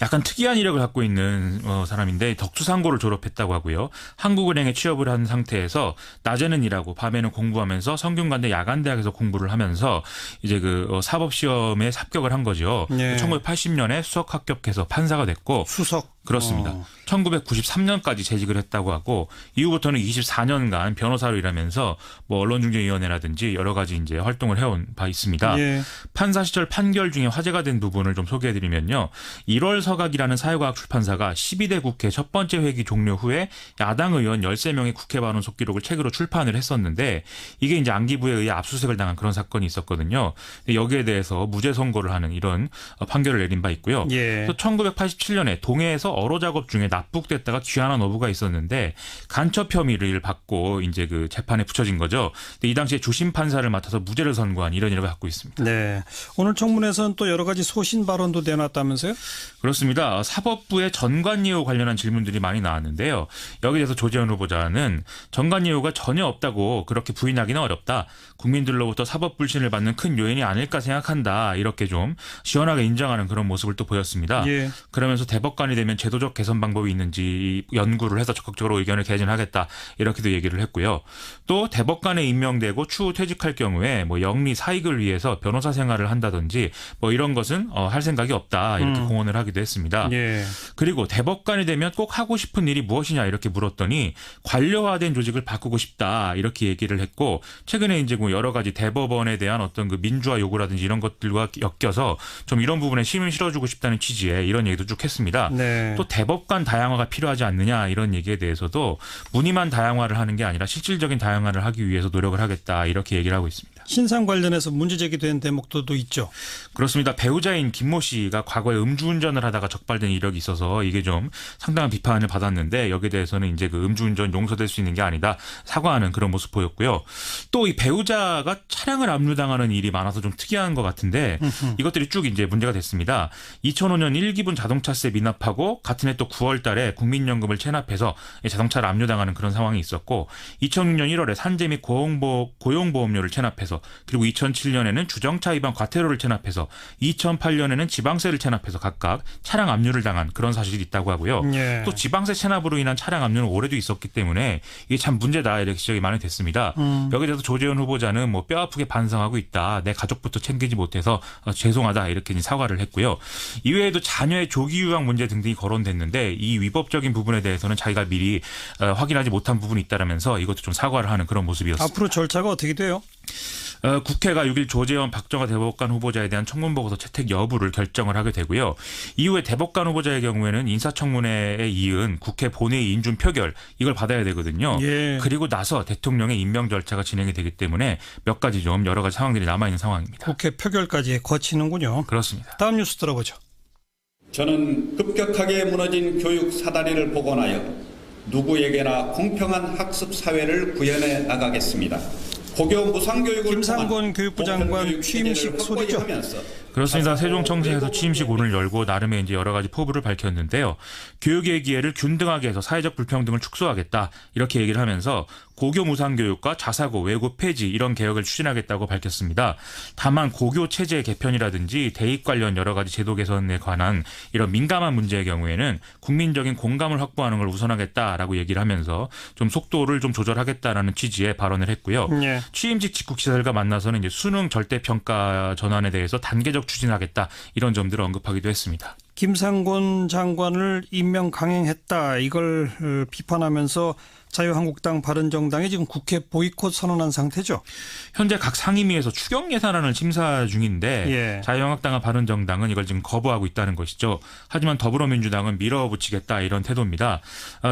약간 특이한 이력을 갖고 있는 사람인데 덕수상고를 졸업했다고 하고요. 한국은행에 취업을 한 상태에서 낮에는 일하고 밤에는 공부하면서 성균관대 야간대학에서 공부를 하면서 이제 그 사법시험에 합격을 한 거죠. 예. 1980년에 수석 합격해서 판사가 됐고 수석. 그렇습니다. 1993년까지 재직을 했다고 하고 이후부터는 24년간 변호사로 일하면서 뭐 언론중재위원회라든지 여러 가지 이제 활동을 해온 바 있습니다. 예. 판사 시절 판결 중에 화제가 된 부분을 좀 소개해드리면요. 1월 서각이라는 사회과학 출판사가 12대 국회 첫 번째 회기 종료 후에 야당 의원 13명의 국회 발언 속기록을 책으로 출판을 했었는데 이게 이제 안기부에 의해 압수수색을 당한 그런 사건이 있었거든요. 여기에 대해서 무죄 선고를 하는 이런 판결을 내린 바 있고요. 예. 또 1987년에 동해에서 어로 작업 중에 납북됐다가 귀환한 어부가 있었는데 간첩 혐의를 받고 이제 그 재판에 붙여진 거죠. 근데 이 당시에 주심 판사를 맡아서 무죄를 선고한 이런 일을 갖고 있습니다. 네. 오늘 청문회에서는 또 여러 가지 소신 발언도 내놨다면서요? 그렇습니다. 사법부의 전관예우 관련한 질문들이 많이 나왔는데요. 여기에 대해서 조재현 후보자는 전관예우가 전혀 없다고 그렇게 부인하기는 어렵다. 국민들로부터 사법 불신을 받는 큰 요인이 아닐까 생각한다. 이렇게 좀 시원하게 인정하는 그런 모습을 또 보였습니다. 예. 그러면서 대법관이 되면 제도적 개선 방법이 있는지 연구를 해서 적극적으로 의견을 개진하겠다. 이렇게도 얘기를 했고요. 또 대법관에 임명되고 추후 퇴직할 경우에 뭐 영리 사익을 위해서 변호사 생활을 한다든지 뭐 이런 것은 할 생각이 없다. 이렇게 공언을 하기도 했습니다. 예. 그리고 대법관이 되면 꼭 하고 싶은 일이 무엇이냐 이렇게 물었더니 관료화된 조직을 바꾸고 싶다. 이렇게 얘기를 했고 최근에 이제 뭐 여러 가지 대법원에 대한 어떤 그 민주화 요구라든지 이런 것들과 엮여서 좀 이런 부분에 힘을 실어주고 싶다는 취지의 이런 얘기도 쭉 했습니다. 네. 또 대법관 다양화가 필요하지 않느냐 이런 얘기에 대해서도 무늬만 다양화를 하는 게 아니라 실질적인 다양화를 하기 위해서 노력을 하겠다 이렇게 얘기를 하고 있습니다. 신상 관련해서 문제 제기된 대목도 있죠. 그렇습니다. 배우자인 김모 씨가 과거에 음주운전을 하다가 적발된 이력이 있어서 이게 좀 상당한 비판을 받았는데 여기에 대해서는 이제 그 음주운전 용서될 수 있는 게 아니다 사과하는 그런 모습 보였고요. 또 이 배우자가 차량을 압류당하는 일이 많아서 좀 특이한 것 같은데 이것들이 쭉 이제 문제가 됐습니다. 2005년 1기분 자동차세 미납하고 같은 해 또 9월 달에 국민연금을 체납해서 자동차를 압류당하는 그런 상황이 있었고 2006년 1월에 산재 및 고용보험료를 체납해서 그리고 2007년에는 주정차 위반 과태료를 체납해서 2008년에는 지방세를 체납해서 각각 차량 압류를 당한 그런 사실이 있다고 하고요. 예. 또 지방세 체납으로 인한 차량 압류는 올해도 있었기 때문에 이게 참 문제다 이렇게 지적이 많이 됐습니다. 여기에 대해서 조재현 후보자는 뭐 뼈아프게 반성하고 있다. 내 가족부터 챙기지 못해서 죄송하다 이렇게 사과를 했고요. 이외에도 자녀의 조기 유학 문제 등등이 거론됐는데 이 위법적인 부분에 대해서는 자기가 미리 확인하지 못한 부분이 있다라면서 이것도 좀 사과를 하는 그런 모습이었습니다. 앞으로 절차가 어떻게 돼요? 국회가 6일 조재현 박정화 대법관 후보자에 대한 청문보고서 채택 여부를 결정을 하게 되고요. 이후에 대법관 후보자의 경우에는 인사청문회에 이은 국회 본회의 인준 표결 이걸 받아야 되거든요. 예. 그리고 나서 대통령의 임명 절차가 진행이 되기 때문에 몇 가지 좀 여러 가지 상황들이 남아있는 상황입니다. 국회 표결까지 거치는군요. 그렇습니다. 다음 뉴스 들어보죠. 저는 급격하게 무너진 교육 사다리를 복원하여 누구에게나 공평한 학습 사회를 구현해 나가겠습니다. 고교 무상교육을 김상곤 교육부 장관 취임식 소리죠. 그렇습니다. 세종청사에서 취임식 오늘 열고 나름의 이제 여러 가지 포부를 밝혔는데요. 교육의 기회를 균등하게 해서 사회적 불평등을 축소하겠다 이렇게 얘기를 하면서 고교 무상교육과 자사고, 외고 폐지 이런 개혁을 추진하겠다고 밝혔습니다. 다만 고교 체제 개편이라든지 대입 관련 여러 가지 제도 개선에 관한 이런 민감한 문제의 경우에는 국민적인 공감을 확보하는 걸 우선하겠다라고 얘기를 하면서 좀 속도를 좀 조절하겠다라는 취지의 발언을 했고요. 예. 취임식 직후 기자들과 만나서는 이제 수능 절대평가 전환에 대해서 단계적 추진하겠다 이런 점들을 언급하기도 했습니다. 김상곤 장관을 임명 강행했다 이걸 비판하면서 자유한국당 바른정당이 지금 국회 보이콧 선언한 상태죠. 현재 각 상임위에서 추경 예산안을 심사 중인데 예. 자유한국당과 바른정당은 이걸 지금 거부하고 있다는 것이죠. 하지만 더불어민주당은 밀어붙이겠다 이런 태도입니다.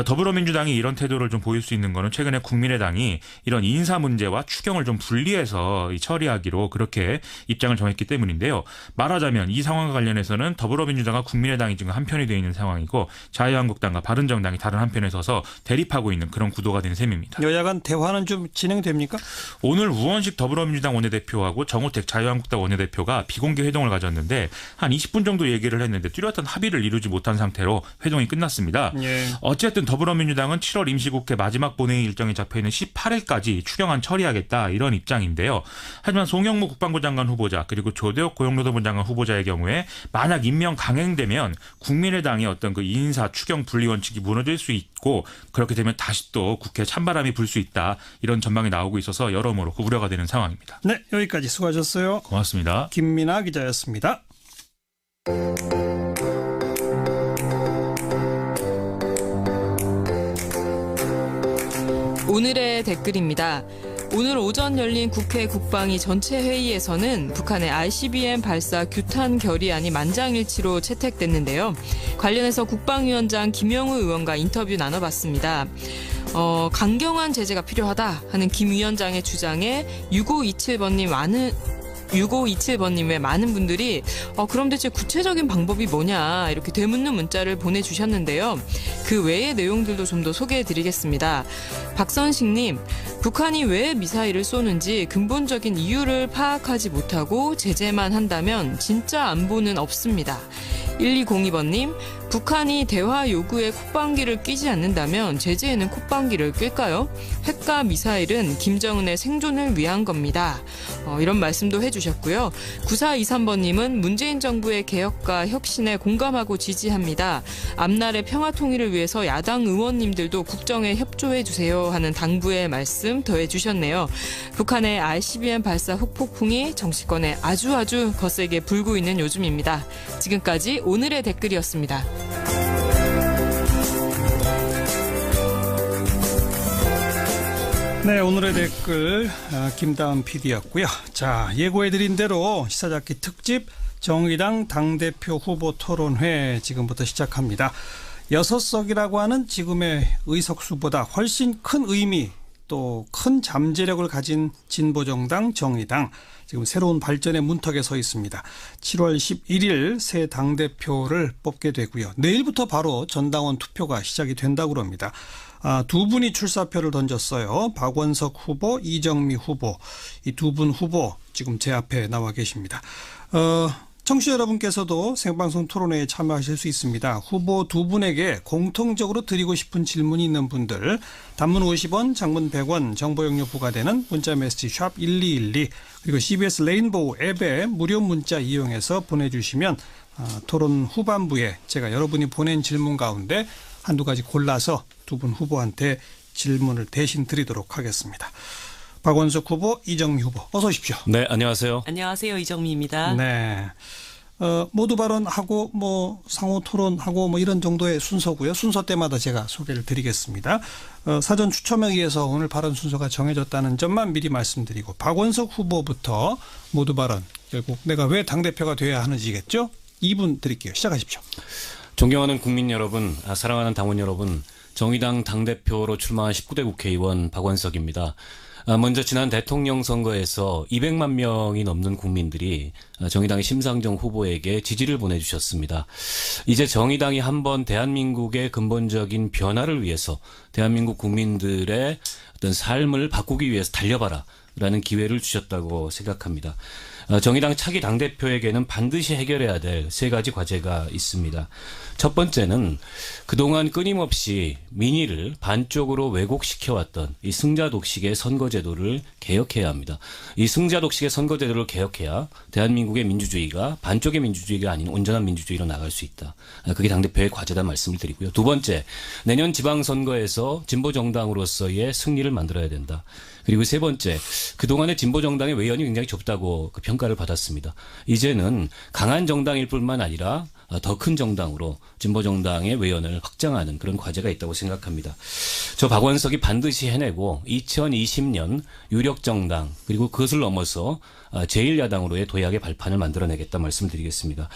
더불어민주당이 이런 태도를 좀 보일 수 있는 거는 최근에 국민의당이 이런 인사 문제와 추경을 좀 분리해서 처리하기로 그렇게 입장을 정했기 때문인데요. 말하자면 이 상황과 관련해서는 더불어민주당과 국민의당이 지금 한편이 되어 있는 상황이고 자유한국당과 바른정당이 다른 한편에 서서 대립하고 있는 그런 구도가 된 셈입니다. 여야 간 대화는 좀 진행됩니까? 오늘 우원식 더불어민주당 원내대표하고 정우택 자유한국당 원내대표가 비공개 회동을 가졌는데 한 20분 정도 얘기를 했는데 뚜렷한 합의를 이루지 못한 상태로 회동이 끝났습니다. 예. 어쨌든 더불어민주당은 7월 임시국회 마지막 본회의 일정이 잡혀있는 18일까지 추경안 처리하겠다 이런 입장인데요. 하지만 송영무 국방부 장관 후보자 그리고 조대욱 고용노동부 장관 후보자의 경우에 만약 임명 강행되면 국민의당의 어떤 그 인사 추경 분리 원칙이 무너질 수 있고 그렇게 되면 다시 또 국회 찬바람이 불 수 있다 이런 전망이 나오고 있어서 여러모로 우려가 되는 상황입니다. 네, 여기까지 수고하셨어요. 고맙습니다. 김민아 기자였습니다. 오늘의 댓글입니다. 오늘 오전 열린 국회 국방위 전체 회의에서는 북한의 ICBM 발사 규탄 결의안이 만장일치로 채택됐는데요. 관련해서 국방위원장 김영우 의원과 인터뷰 나눠봤습니다. 강경한 제재가 필요하다 하는 김 위원장의 주장에 6527번님의 많은 분들이 그럼 대체 구체적인 방법이 뭐냐 이렇게 되묻는 문자를 보내주셨는데요. 그 외의 내용들도 좀 더 소개해드리겠습니다. 박선식님, 북한이 왜 미사일을 쏘는지 근본적인 이유를 파악하지 못하고 제재만 한다면 진짜 안보는 없습니다. 1202번님, 북한이 대화 요구에 콧방귀를 뀌지 않는다면 제재에는 콧방귀를 낄까요? 핵과 미사일은 김정은의 생존을 위한 겁니다. 이런 말씀도 해주셨고요. 9423번님은 문재인 정부의 개혁과 혁신에 공감하고 지지합니다. 앞날의 평화통일을 위해서 야당 의원님들도 국정에 협조해주세요 하는 당부의 말씀 더해주셨네요. 북한의 ICBM 발사 흑폭풍이 정치권에 아주 거세게 불고 있는 요즘입니다. 지금까지 오늘의 댓글이었습니다. 네, 오늘의 댓글 김다은 PD였고요. 자, 예고해드린 대로 시사잡기 특집 정의당 당대표 후보 토론회 지금부터 시작합니다. 6석이라고 하는 지금의 의석수보다 훨씬 큰 의미 또 큰 잠재력을 가진 진보정당 정의당 지금 새로운 발전의 문턱에 서 있습니다. 7월 11일 새 당대표를 뽑게 되고요. 내일부터 바로 전당원 투표가 시작이 된다고 합니다. 두 분이 출사표를 던졌어요. 박원석 후보, 이정미 후보. 이 두 분 후보 지금 제 앞에 나와 계십니다. 청취자 여러분께서도 생방송 토론회에 참여하실 수 있습니다. 후보 두 분에게 공통적으로 드리고 싶은 질문이 있는 분들 단문 50원, 장문 100원 정보 용료 부과되는 문자메시지 샵 1212 그리고 CBS 레인보우 앱에 무료 문자 이용해서 보내주시면 토론 후반부에 제가 여러분이 보낸 질문 가운데 한두 가지 골라서 두 분 후보한테 질문을 대신 드리도록 하겠습니다. 박원석 후보, 이정미 후보 어서 오십시오. 네, 안녕하세요. 안녕하세요. 이정미입니다. 네. 모두 발언하고 상호 토론하고 이런 정도의 순서고요. 순서 때마다 제가 소개를 드리겠습니다. 사전 추첨에 의해서 오늘 발언 순서가 정해졌다는 점만 미리 말씀드리고 박원석 후보부터 모두 발언 결국 내가 왜 당대표가 돼야 하는지겠죠? 2분 드릴게요. 시작하십시오. 존경하는 국민 여러분, 사랑하는 당원 여러분, 정의당 당대표로 출마한 19대 국회의원 박원석입니다. 먼저 지난 대통령 선거에서 200만 명이 넘는 국민들이 정의당의 심상정 후보에게 지지를 보내주셨습니다. 이제 정의당이 한번 대한민국의 근본적인 변화를 위해서 대한민국 국민들의 어떤 삶을 바꾸기 위해서 달려봐라. 라는 기회를 주셨다고 생각합니다. 정의당 차기 당대표에게는 반드시 해결해야 될 3가지 과제가 있습니다. 첫 번째는 그동안 끊임없이 민의를 반쪽으로 왜곡시켜왔던 이 승자독식의 선거제도를 개혁해야 합니다. 이 승자독식의 선거제도를 개혁해야 대한민국의 민주주의가 반쪽의 민주주의가 아닌 온전한 민주주의로 나갈 수 있다. 그게 당대표의 과제다 말씀을 드리고요. 두 번째, 내년 지방선거에서 진보정당으로서의 승리를 만들어야 된다. 그리고 세 번째, 그동안의 진보정당의 외연이 굉장히 좁다고 그 평가를 받았습니다. 이제는 강한 정당일 뿐만 아니라 더 큰 정당으로 진보정당의 외연을 확장하는 그런 과제가 있다고 생각합니다. 저 박원석이 반드시 해내고 2020년 유력정당 그리고 그것을 넘어서 제1야당으로의 도약의 발판을 만들어내겠다 말씀드리겠습니다.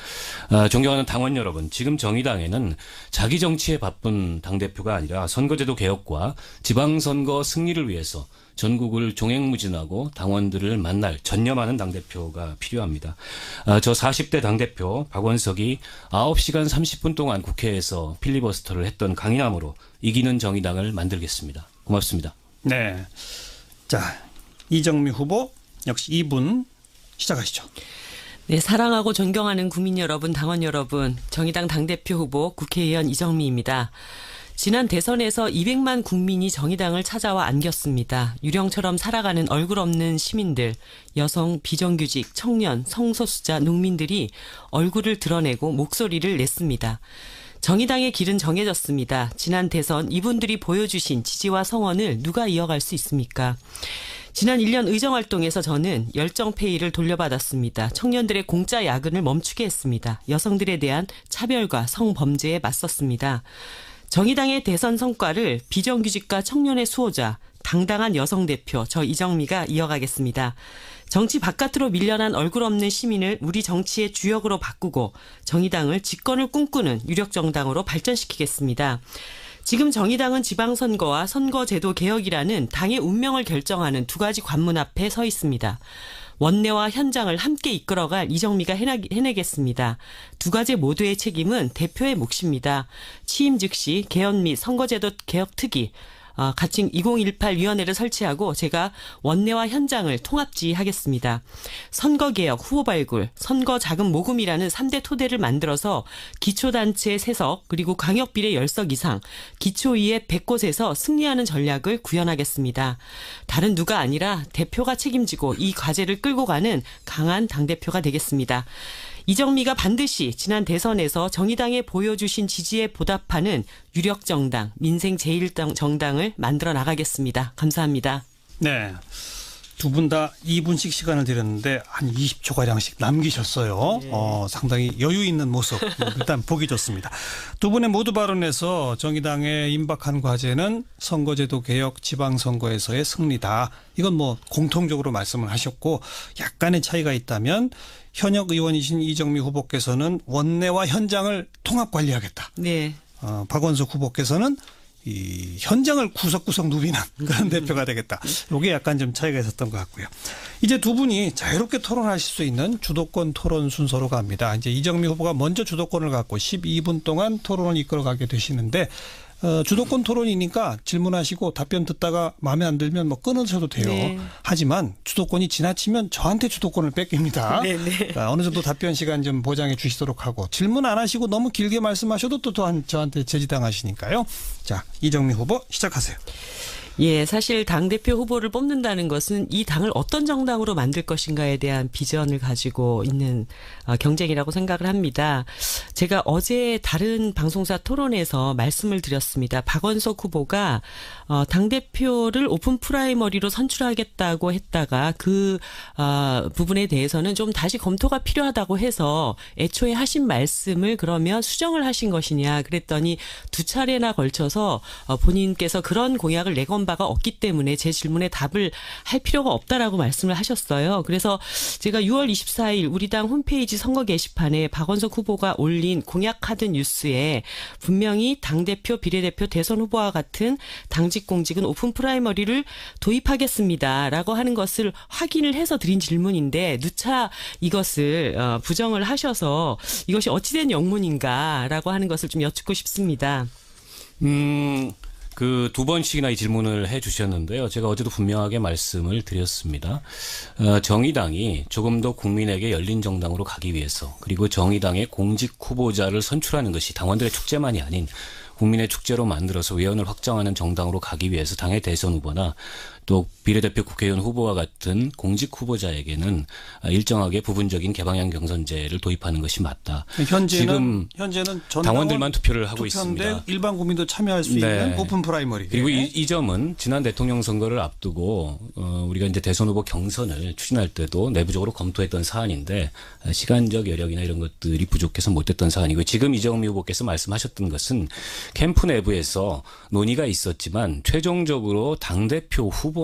존경하는 당원 여러분, 지금 정의당에는 자기 정치에 바쁜 당대표가 아니라 선거제도 개혁과 지방선거 승리를 위해서 전국을 종횡무진하고 당원들을 만날 전념하는 당대표가 필요합니다. 저 40대 당대표 박원석이 9시간 30분 동안 국회에서 필리버스터를 했던 강인함으로 이기는 정의당을 만들겠습니다. 고맙습니다. 네. 자, 이정미 후보 역시 2분 시작하시죠. 네, 사랑하고 존경하는 국민 여러분, 당원 여러분, 정의당 당대표 후보 국회의원 이정미입니다. 지난 대선에서 200만 국민이 정의당을 찾아와 안겼습니다. 유령처럼 살아가는 얼굴 없는 시민들, 여성, 비정규직, 청년, 성소수자, 농민들이 얼굴을 드러내고 목소리를 냈습니다. 정의당의 길은 정해졌습니다. 지난 대선 이분들이 보여주신 지지와 성원을 누가 이어갈 수 있습니까? 지난 1년 의정활동에서 저는 열정페이를 돌려받았습니다. 청년들의 공짜 야근을 멈추게 했습니다. 여성들에 대한 차별과 성범죄에 맞섰습니다. 정의당의 대선 성과를 비정규직과 청년의 수호자, 당당한 여성 대표 저 이정미가 이어가겠습니다. 정치 바깥으로 밀려난 얼굴 없는 시민을 우리 정치의 주역으로 바꾸고 정의당을 집권을 꿈꾸는 유력정당으로 발전시키겠습니다. 지금 정의당은 지방선거와 선거제도 개혁이라는 당의 운명을 결정하는 2가지 관문 앞에 서 있습니다. 원내와 현장을 함께 이끌어갈 이정미가 해내겠습니다. 2가지 모두의 책임은 대표의 몫입니다. 취임 즉시 개헌 및 선거제도 개혁 특위, 가칭 2018위원회를 설치하고 제가 원내와 현장을 통합지휘하겠습니다. 선거개혁, 후보 발굴, 선거 자금 모금이라는 3대 토대를 만들어서 기초단체 3석 그리고 광역비례 10석 이상, 기초의회 100곳에서 승리하는 전략을 구현하겠습니다. 다른 누가 아니라 대표가 책임지고 이 과제를 끌고 가는 강한 당대표가 되겠습니다. 이정미가 반드시 지난 대선에서 정의당에 보여주신 지지에 보답하는 유력정당, 민생 제1정당을 만들어 나가겠습니다. 감사합니다. 네. 2분 다 2분씩 시간을 드렸는데 한 20초가량씩 남기셨어요. 네. 상당히 여유 있는 모습 일단 보기 좋습니다. 2분의 모두 발언에서 정의당의 임박한 과제는 선거제도 개혁, 지방선거에서의 승리다. 이건 뭐 공통적으로 말씀을 하셨고 약간의 차이가 있다면 현역 의원이신 이정미 후보께서는 원내와 현장을 통합 관리하겠다. 네. 박원석 후보께서는 이 현장을 구석구석 누비는 그런 대표가 되겠다. 이게 약간 좀 차이가 있었던 것 같고요. 이제 2분이 자유롭게 토론하실 수 있는 주도권 토론 순서로 갑니다. 이제 이정미 후보가 먼저 주도권을 갖고 12분 동안 토론을 이끌어가게 되시는데 주도권 토론이니까 질문하시고 답변 듣다가 마음에 안 들면 뭐 끊으셔도 돼요. 네. 하지만 주도권이 지나치면 저한테 주도권을 뺏깁니다. 그러니까 어느 정도 답변 시간 좀 보장해 주시도록 하고 질문 안 하시고 너무 길게 말씀하셔도 또 저한테 제지당하시니까요. 자, 이정미 후보 시작하세요. 예, 사실 당대표 후보를 뽑는다는 것은 이 당을 어떤 정당으로 만들 것인가에 대한 비전을 가지고 있는 경쟁이라고 생각을 합니다. 제가 어제 다른 방송사 토론에서 말씀을 드렸습니다. 박원석 후보가 당대표를 오픈 프라이머리로 선출하겠다고 했다가 그 부분에 대해서는 좀 다시 검토가 필요하다고 해서 애초에 하신 말씀을 그러면 수정을 하신 것이냐 그랬더니 2차례나 걸쳐서 본인께서 그런 공약을 내건 바가 없기 때문에 제 질문에 답을 할 필요가 없다라고 말씀을 하셨어요. 그래서 제가 6월 24일 우리 당 홈페이지 선거 게시판에 박원석 후보가 올린 공약 카드 뉴스에 분명히 당대표, 비례대표, 대선 후보와 같은 당직 공직은 오픈 프라이머리를 도입하겠습니다라고 하는 것을 확인을 해서 드린 질문인데 누차 이것을 부정을 하셔서 이것이 어찌된 영문인가라고 하는 것을 좀 여쭙고 싶습니다. 그 두 번씩이나 이 질문을 해 주셨는데요. 제가 어제도 분명하게 말씀을 드렸습니다. 정의당이 조금 더 국민에게 열린 정당으로 가기 위해서 그리고 정의당의 공직 후보자를 선출하는 것이 당원들의 축제만이 아닌 국민의 축제로 만들어서 외연을 확장하는 정당으로 가기 위해서 당의 대선 후보나 또 비례대표 국회의원 후보와 같은 공직 후보자에게는 일정하게 부분적인 개방형 경선제를 도입하는 것이 맞다. 현재는 당원들만 투표를 하고 있습니다. 일반 국민도 참여할 수 있는 오픈 프라이머리. 그리고 이 점은 지난 대통령 선거를 앞두고 우리가 이제 대선 후보 경선을 추진할 때도 내부적으로 검토했던 사안인데 시간적 여력이나 이런 것들이 부족해서 못했던 사안이고 지금 이정미 후보께서 말씀하셨던 것은 캠프 내부에서 논의가 있었지만 최종적으로 당대표 후보는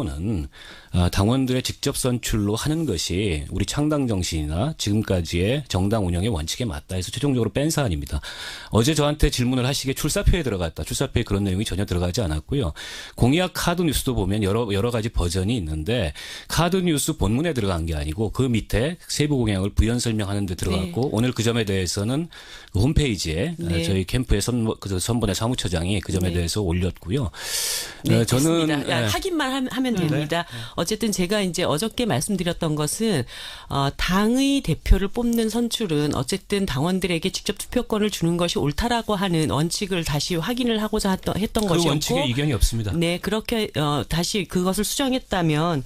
당원들의 직접 선출로 하는 것이 우리 창당 정신이나 지금까지의 정당 운영의 원칙에 맞다 해서 최종적으로 뺀 사안입니다. 어제 저한테 질문을 하시기에 출사표에 들어갔다. 출사표에 그런 내용이 전혀 들어가지 않았고요. 공약 카드 뉴스도 보면 여러 가지 버전이 있는데 카드 뉴스 본문에 들어간 게 아니고 그 밑에 세부 공약을 부연 설명하는 데 들어갔고 오늘 그 점에 대해서는 그 홈페이지에 저희 캠프의 선본의 사무처장이 그 점에 대해서 올렸고요. 저는 확인만 하면 됩니다. 어쨌든 제가 이제 어저께 말씀드렸던 것은 당의 대표를 뽑는 선출은 어쨌든 당원들에게 직접 투표권을 주는 것이 옳다라고 하는 원칙을 다시 확인을 하고자 했던 것이었고 그 원칙에 이견이 없습니다. 네, 그렇게 다시 그것을 수정했다면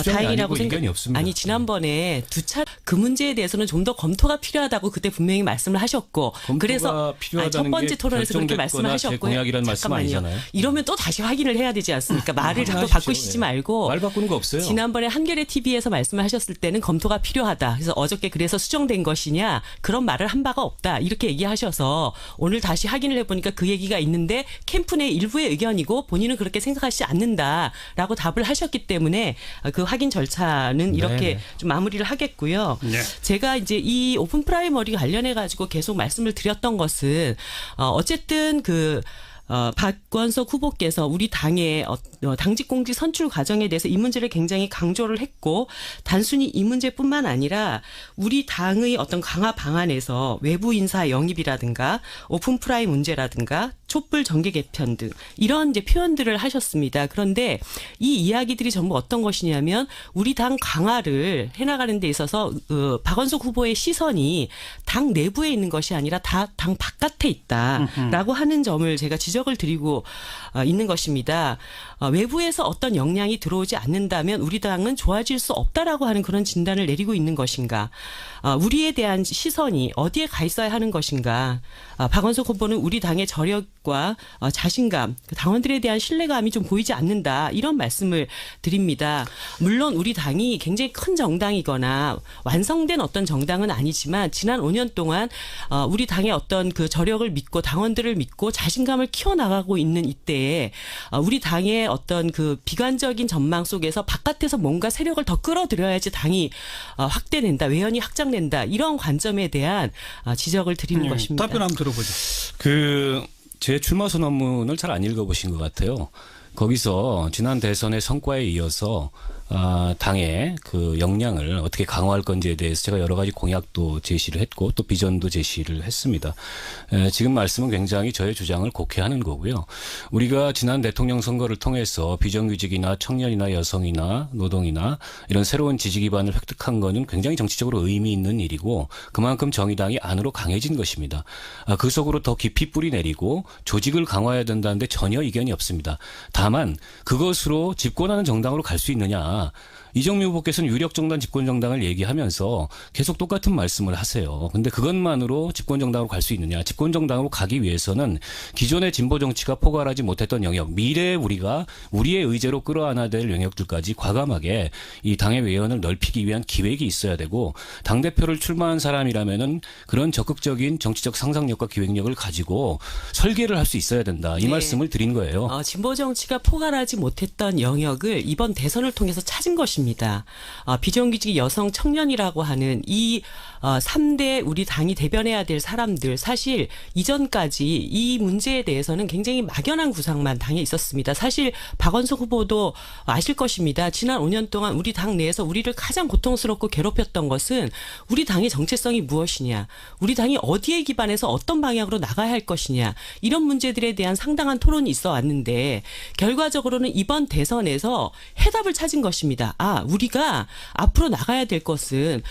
다행이라고 이견이 없습니다. 아니 지난번에 두 차 그 문제에 대해서는 좀 더 검토가 필요하다고 그때 분명히 말씀을 하셨고 그래서 첫 번째 토론에서 그렇게 말씀을 하셨고요. 공약이라는 말씀 아니잖아요. 이러면 또 다시 확인을 해야 되지 않습니까? 말을 자꾸 바꾸시지 말고 말 바꾸는 거 없어요. 지난번에 한겨레 TV에서 말씀을 하셨을 때는 검토가 필요하다. 그래서 어저께 그래서 수정된 것이냐 그런 말을 한 바가 없다. 이렇게 얘기하셔서 오늘 다시 확인을 해보니까 그 얘기가 있는데 캠프 내 일부의 의견이고 본인은 그렇게 생각하지 않는다라고 답을 하셨기 때문에 그 확인 절차는 이렇게 좀 마무리를 하겠고요. 제가 이제 이 오픈 프라이머리 관련해 가지고 계속 말씀을 드렸던 것은 어쨌든 박원석 후보께서 우리 당의 당직 공직 선출 과정에 대해서 이 문제를 굉장히 강조를 했고 단순히 이 문제뿐만 아니라 우리 당의 어떤 강화 방안에서 외부 인사 영입이라든가 오픈 프라이 문제라든가 촛불 정계 개편 등 이런 이제 표현들을 하셨습니다. 그런데 이 이야기들이 전부 어떤 것이냐면 우리 당 강화를 해나가는 데 있어서 박원석 후보의 시선이 당 내부에 있는 것이 아니라 다 당 바깥에 있다라고 하는 점을 제가 지적을 드리고 있는 것입니다. 외부에서 어떤 영향이 들어오지 않는다면 우리 당은 좋아질 수 없다라고 하는 그런 진단을 내리고 있는 것인가. 우리에 대한 시선이 어디에 가 있어야 하는 것인가. 박원석 후보는 우리 당의 저력과 자신감, 당원들에 대한 신뢰감이 좀 보이지 않는다. 이런 말씀을 드립니다. 물론 우리 당이 굉장히 큰 정당이거나 완성된 어떤 정당은 아니지만 지난 5년 동안 우리 당의 어떤 그 저력을 믿고 당원들을 믿고 자신감을 키워나가고 있는 이때에 우리 당의 어떤 그 비관적인 전망 속에서 바깥에서 뭔가 세력을 더 끌어들여야지 당이 확대된다. 외연이 확장된다. 이런 관점에 대한 지적을 드리는 것입니다. 답변 한번 들어보죠. 제 출마 선언문을 잘 안 읽어보신 것 같아요. 거기서 지난 대선의 성과에 이어서 당의 그 역량을 어떻게 강화할 건지에 대해서 제가 여러 가지 공약도 제시를 했고 또 비전도 제시를 했습니다. 지금 말씀은 굉장히 저의 주장을 곡해하는 거고요. 우리가 지난 대통령 선거를 통해서 비정규직이나 청년이나 여성이나 노동이나 이런 새로운 지지 기반을 획득한 거는 굉장히 정치적으로 의미 있는 일이고 그만큼 정의당이 안으로 강해진 것입니다. 그 속으로 더 깊이 뿌리 내리고 조직을 강화해야 된다는데 전혀 이견이 없습니다. 다만 그것으로 집권하는 정당으로 갈 수 있느냐. 이정미 후보께서는 유력정당 집권정당을 얘기하면서 계속 똑같은 말씀을 하세요. 근데 그것만으로 집권정당으로 갈 수 있느냐. 집권정당으로 가기 위해서는 기존의 진보정치가 포괄하지 못했던 영역, 미래에 우리가 우리의 의제로 끌어안아야 될 영역들까지 과감하게 이 당의 외연을 넓히기 위한 기획이 있어야 되고 당대표를 출마한 사람이라면은 그런 적극적인 정치적 상상력과 기획력을 가지고 설계를 할 수 있어야 된다. 이 말씀을 드린 거예요. 진보정치가 포괄하지 못했던 영역을 이번 대선을 통해서 찾은 것입니다. 것입니다. 비정규직 여성 청년이라고 하는 이 3대 우리 당이 대변해야 될 사람들, 사실 이전까지 이 문제에 대해서는 굉장히 막연한 구상만 당에 있었습니다. 사실 박원석 후보도 아실 것입니다. 지난 5년 동안 우리 당 내에서 우리를 가장 고통스럽고 괴롭혔던 것은 우리 당의 정체성이 무엇이냐, 우리 당이 어디에 기반해서 어떤 방향으로 나가야 할 것이냐, 이런 문제들에 대한 상당한 토론이 있어 왔는데 결과적으로는 이번 대선에서 해답을 찾은 것입니다. 우리가 앞으로 나가야 될 것은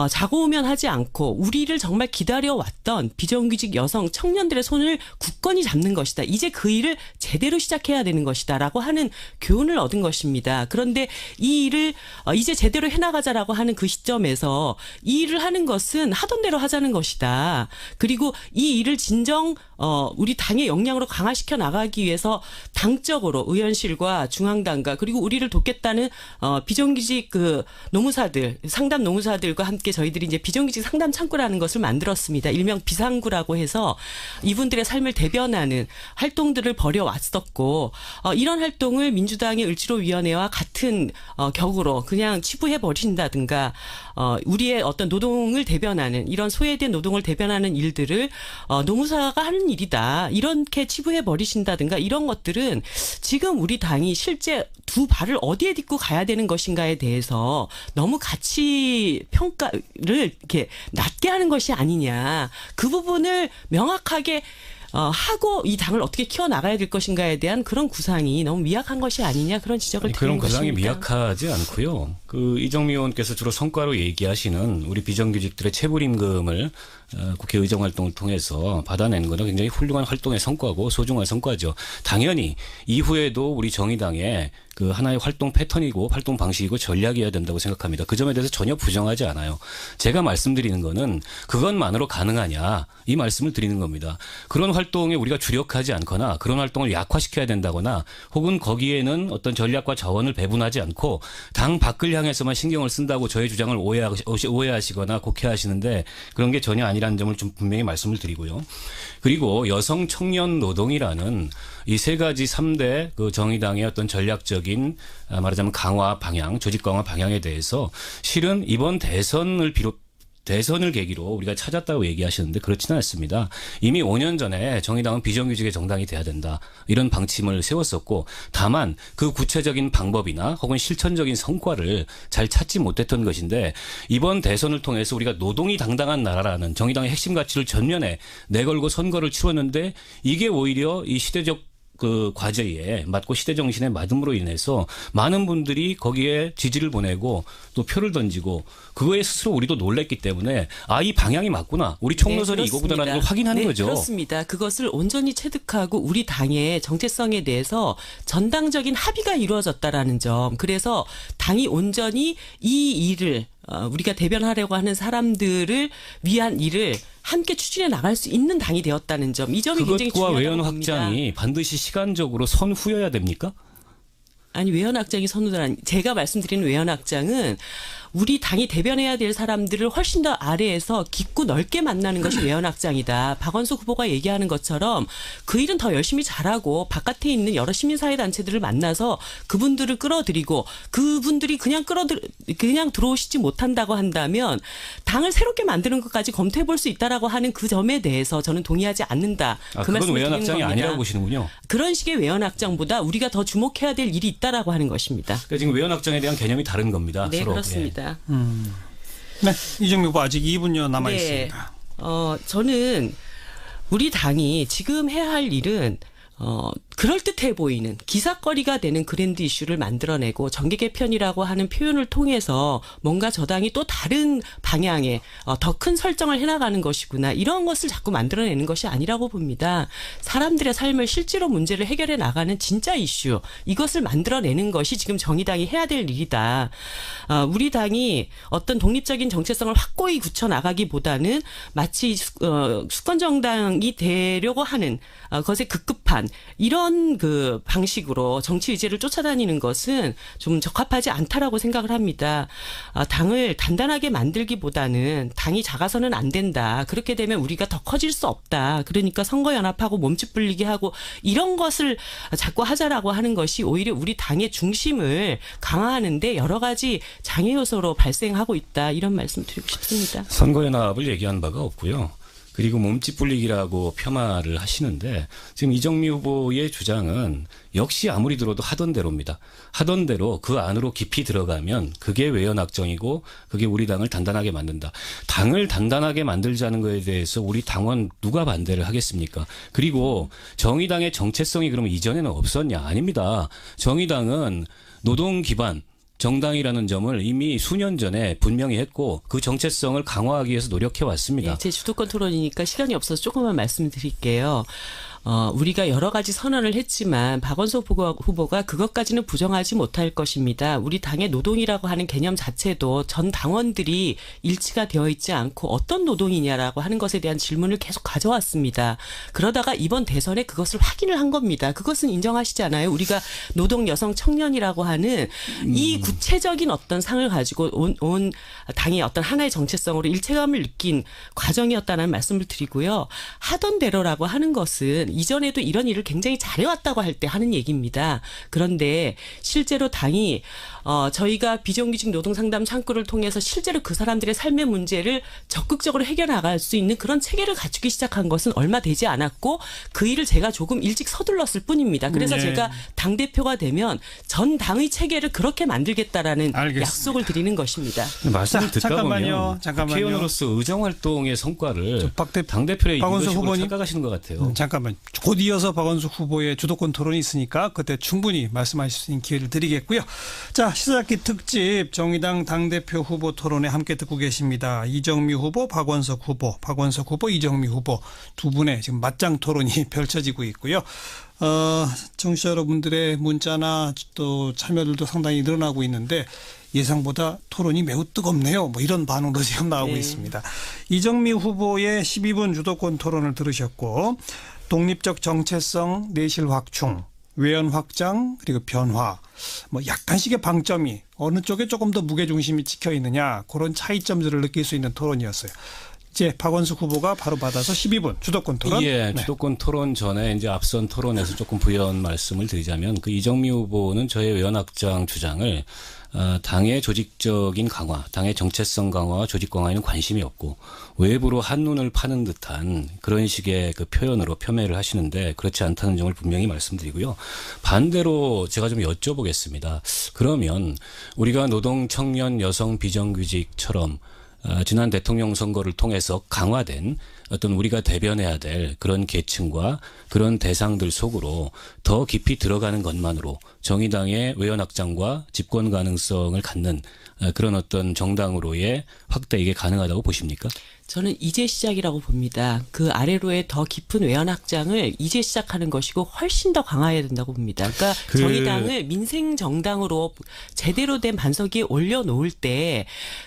자고 오면 하지 않고 우리를 정말 기다려왔던 비정규직 여성 청년들의 손을 굳건히 잡는 것이다. 이제 그 일을 제대로 시작해야 되는 것이다 라고 하는 교훈을 얻은 것입니다. 그런데 이 일을 이제 제대로 해나가자라고 하는 그 시점에서 이 일을 하는 것은 하던 대로 하자는 것이다. 그리고 이 일을 진정 우리 당의 역량으로 강화시켜 나가기 위해서 당적으로 의원실과 중앙당과 그리고 우리를 돕겠다는 비정규직 그 노무사들, 상담 노무사들과 함께 저희들이 이제 비정규직 상담 창구라는 것을 만들었습니다. 일명 비상구라고 해서 이분들의 삶을 대변하는 활동들을 벌여왔었고 이런 활동을 민주당의 을지로위원회와 같은 격으로 그냥 치부해 버린다든가 우리의 어떤 노동을 대변하는 이런 소외된 노동을 대변하는 일들을 노무사가 하는 일이다. 이렇게 치부해 버리신다든가 이런 것들은 지금 우리 당이 실제 두 발을 어디에 딛고 가야 되는 것인가에 대해서 너무 가치 평가를 이렇게 낮게 하는 것이 아니냐. 그 부분을 명확하게 하고 이 당을 어떻게 키워나가야 될 것인가에 대한 그런 구상이 너무 미약한 것이 아니냐 그런 지적을 드리는 것입니다. 그런 구상이 미약하지 않고요. 이정미 의원께서 주로 성과로 얘기하시는 우리 비정규직들의 체불임금을 국회 의정 활동을 통해서 받아낸 거는 굉장히 훌륭한 활동의 성과고 소중한 성과죠. 당연히 이후에도 우리 정의당의 그 하나의 활동 패턴이고 활동 방식이고 전략이어야 된다고 생각합니다. 그 점에 대해서 전혀 부정하지 않아요. 제가 말씀드리는 거는 그것만으로 가능하냐 이 말씀을 드리는 겁니다. 그런 활동에 우리가 주력하지 않거나 그런 활동을 약화시켜야 된다거나 혹은 거기에는 어떤 전략과 자원을 배분하지 않고 당 밖을 향해서만 신경을 쓴다고 저의 주장을 오해하시거나 곡해하시는데 그런 게 전혀 아니라는 점을 좀 분명히 말씀을 드리고요. 그리고 여성 청년 노동이라는 이 세 가지 3대 그 정의당의 어떤 전략적인 말하자면 강화 방향, 조직 강화 방향에 대해서 실은 이번 대선을 계기로 우리가 찾았다고 얘기하시는데 그렇지는 않습니다. 이미 5년 전에 정의당은 비정규직의 정당이 돼야 된다. 이런 방침을 세웠었고 다만 그 구체적인 방법이나 혹은 실천적인 성과를 잘 찾지 못했던 것인데 이번 대선을 통해서 우리가 노동이 당당한 나라라는 정의당의 핵심 가치를 전면에 내걸고 선거를 치렀는데 이게 오히려 이 시대적 그 과제에 맞고 시대 정신에 맞음으로 인해서 많은 분들이 거기에 지지를 보내고 또 표를 던지고 그거에 스스로 우리도 놀랬기 때문에 이 방향이 맞구나. 우리 총노선이 이거보다라는 걸 확인하는 거죠. 그렇습니다. 그것을 온전히 체득하고 우리 당의 정체성에 대해서 전당적인 합의가 이루어졌다라는 점. 그래서 당이 온전히 이 일을 우리가 대변하려고 하는 사람들을 위한 일을 함께 추진해 나갈 수 있는 당이 되었다는 점. 이 점이 굉장히 중요하다고 봅니다. 그것과 외연 확장이 반드시 시간적으로 선후여야 됩니까? 아니 외연 확장이 선후는 제가 말씀드리는 외연 확장은 우리 당이 대변해야 될 사람들을 훨씬 더 아래에서 깊고 넓게 만나는 것이 외연 확장이다. 박원석 후보가 얘기하는 것처럼 그 일은 더 열심히 잘하고 바깥에 있는 여러 시민사회단체들을 만나서 그분들을 끌어들이고 그분들이 그냥 들어오시지 못한다고 한다면 당을 새롭게 만드는 것까지 검토해 볼 수 있다라고 하는 그 점에 대해서 저는 동의하지 않는다. 그 그건 말씀을 외연 드리는 확장이 겁니다. 아니라고 보시는군요. 그런 식의 외연 확장보다 우리가 더 주목해야 될 일이 있다라고 하는 것입니다. 그러니까 지금 외연 확장에 대한 개념이 다른 겁니다. 네, 서로. 그렇습니다. 네, 이정미 후보 아직 2분여 남아 있습니다. 저는 우리 당이 지금 해야 할 일은 그럴듯해 보이는 기사거리가 되는 그랜드 이슈를 만들어내고 정계 개편이라고 하는 표현을 통해서 뭔가 저 당이 또 다른 방향의 더 큰 설정을 해나가는 것이구나. 이런 것을 자꾸 만들어내는 것이 아니라고 봅니다. 사람들의 삶을 실제로 문제를 해결해 나가는 진짜 이슈. 이것을 만들어내는 것이 지금 정의당이 해야 될 일이다. 우리 당이 어떤 독립적인 정체성을 확고히 굳혀나가기보다는 마치 수권정당이 되려고 하는 것에 급급한 이런 이런 그 방식으로 정치 의제를 쫓아다니는 것은 좀 적합하지 않다라고 생각을 합니다. 당을 단단하게 만들기보다는 당이 작아서는 안 된다. 그렇게 되면 우리가 더 커질 수 없다. 그러니까 선거연합하고 몸집 불리기 하고 이런 것을 자꾸 하자라고 하는 것이 오히려 우리 당의 중심을 강화하는데 여러 가지 장애 요소로 발생하고 있다. 이런 말씀 드리고 싶습니다. 선거연합을 얘기한 바가 없고요. 그리고 몸집 불리기라고 폄하를 하시는데 지금 이정미 후보의 주장은 역시 아무리 들어도 하던 대로입니다. 하던 대로 그 안으로 깊이 들어가면 그게 외연확정이고 그게 우리 당을 단단하게 만든다. 당을 단단하게 만들자는 거에 대해서 우리 당원 누가 반대를 하겠습니까? 그리고 정의당의 정체성이 그러면 이전에는 없었냐? 아닙니다. 정의당은 노동 기반 정당이라는 점을 이미 수년 전에 분명히 했고 그 정체성을 강화하기 위해서 노력해 왔습니다. 네, 제 주도권 토론이니까 시간이 없어서 조금만 말씀드릴게요. 우리가 여러 가지 선언을 했지만 박원석 후보가 그것까지는 부정하지 못할 것입니다. 우리 당의 노동이라고 하는 개념 자체도 전 당원들이 일치가 되어 있지 않고 어떤 노동이냐라고 하는 것에 대한 질문을 계속 가져왔습니다. 그러다가 이번 대선에 그것을 확인을 한 겁니다. 그것은 인정하시잖아요. 우리가 노동 여성 청년이라고 하는 이 구체적인 어떤 상을 가지고 온 당의 어떤 하나의 정체성으로 일체감을 느낀 과정이었다는 말씀을 드리고요. 하던 대로라고 하는 것은 이전에도 이런 일을 굉장히 잘해왔다고 할 때 하는 얘기입니다. 그런데 실제로 당이 저희가 비정규직 노동상담 창구를 통해서 실제로 그 사람들의 삶의 문제를 적극적으로 해결나갈 수 있는 그런 체계를 갖추기 시작한 것은 얼마 되지 않았고 그 일을 제가 조금 일찍 서둘렀을 뿐입니다. 그래서 제가 당대표가 되면 전 당의 체계를 그렇게 만들겠다라는 약속을 드리는 것입니다. 말씀을 듣다 보면 국회의원으로서 의정활동의 성과를 당대표의 이것으로 착각하시는 것 같아요. 잠깐만. 곧 이어서 박원석 후보의 주도권 토론이 있으니까 그때 충분히 말씀하실 수 있는 기회를 드리겠고요. 자, 시사잡기 특집 정의당 당대표 후보 토론에 함께 듣고 계십니다. 이정미 후보, 박원석 후보, 이정미 후보 두 분의 지금 맞짱 토론이 펼쳐지고 있고요. 청취자 여러분들의 문자나 또 참여들도 상당히 늘어나고 있는데 예상보다 토론이 매우 뜨겁네요. 뭐 이런 반응도 지금 나오고 있습니다. 이정미 후보의 12분 주도권 토론을 들으셨고 독립적 정체성, 내실 확충, 외연 확장, 그리고 변화, 뭐 약간씩의 방점이 어느 쪽에 조금 더 무게중심이 찍혀 있느냐 그런 차이점들을 느낄 수 있는 토론이었어요. 이제 박원석 후보가 바로 받아서 12분 주도권 토론. 예, 주도권 토론 전에 이제 앞선 토론에서 조금 부연 말씀을 드리자면 그 이정미 후보는 저의 외연 확장 주장을 당의 조직적인 강화, 당의 정체성 강화와 조직 강화에는 관심이 없고 외부로 한눈을 파는 듯한 그런 식의 그 표현으로 폄훼를 하시는데 그렇지 않다는 점을 분명히 말씀드리고요. 반대로 제가 좀 여쭤보겠습니다. 그러면 우리가 노동, 청년, 여성, 비정규직처럼 지난 대통령 선거를 통해서 강화된 어떤 우리가 대변해야 될 그런 계층과 그런 대상들 속으로 더 깊이 들어가는 것만으로 정의당의 외연 확장과 집권 가능성을 갖는 그런 어떤 정당으로의 확대 이게 가능하다고 보십니까? 저는 이제 시작이라고 봅니다. 그 아래로의 더 깊은 외연 확장을 이제 시작하는 것이고 훨씬 더 강화해야 된다고 봅니다. 그러니까 정의당을 민생 정당으로 제대로 된 반석에 올려놓을 때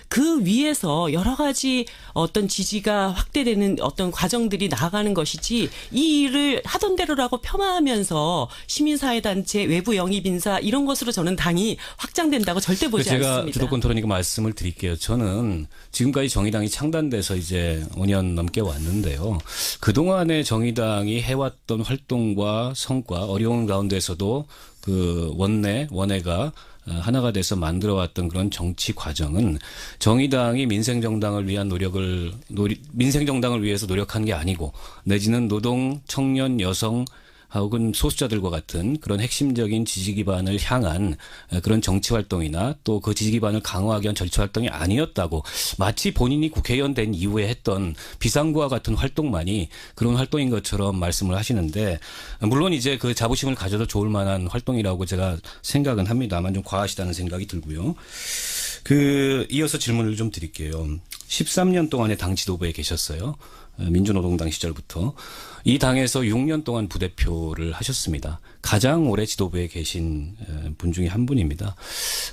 그 위에서 여러 가지 어떤 지지가 확대되는 어떤 과정들이 나아가는 것이지 이 일을 하던 대로라고 폄하하면서 시민사회단체, 외부 영입인사 이런 것으로 저는 당이 확장된다고 절대 보지 않습니다. 제가 주도권 토론이니까 말씀을 드릴게요. 저는 지금까지 정의당이 창단돼서 이제 5년 넘게 왔는데요. 그동안에 정의당이 해왔던 활동과 성과 어려운 가운데서도 그 원내가 하나가 돼서 만들어왔던 그런 정치 과정은 정의당이 민생정당을 위해서 노력한 게 아니고 내지는 노동, 청년, 여성 혹은 소수자들과 같은 그런 핵심적인 지지 기반을 향한 그런 정치 활동이나 또 그 지지 기반을 강화하기 위한 정치 활동이 아니었다고 마치 본인이 국회의원 된 이후에 했던 비상구와 같은 활동만이 그런 활동인 것처럼 말씀을 하시는데 물론 이제 그 자부심을 가져도 좋을 만한 활동이라고 제가 생각은 합니다만 좀 과하시다는 생각이 들고요. 이어서 질문을 좀 드릴게요. 13년 동안의 당 지도부에 계셨어요. 민주노동당 시절부터. 이 당에서 6년 동안 부대표를 하셨습니다. 가장 오래 지도부에 계신 분 중에 한 분입니다.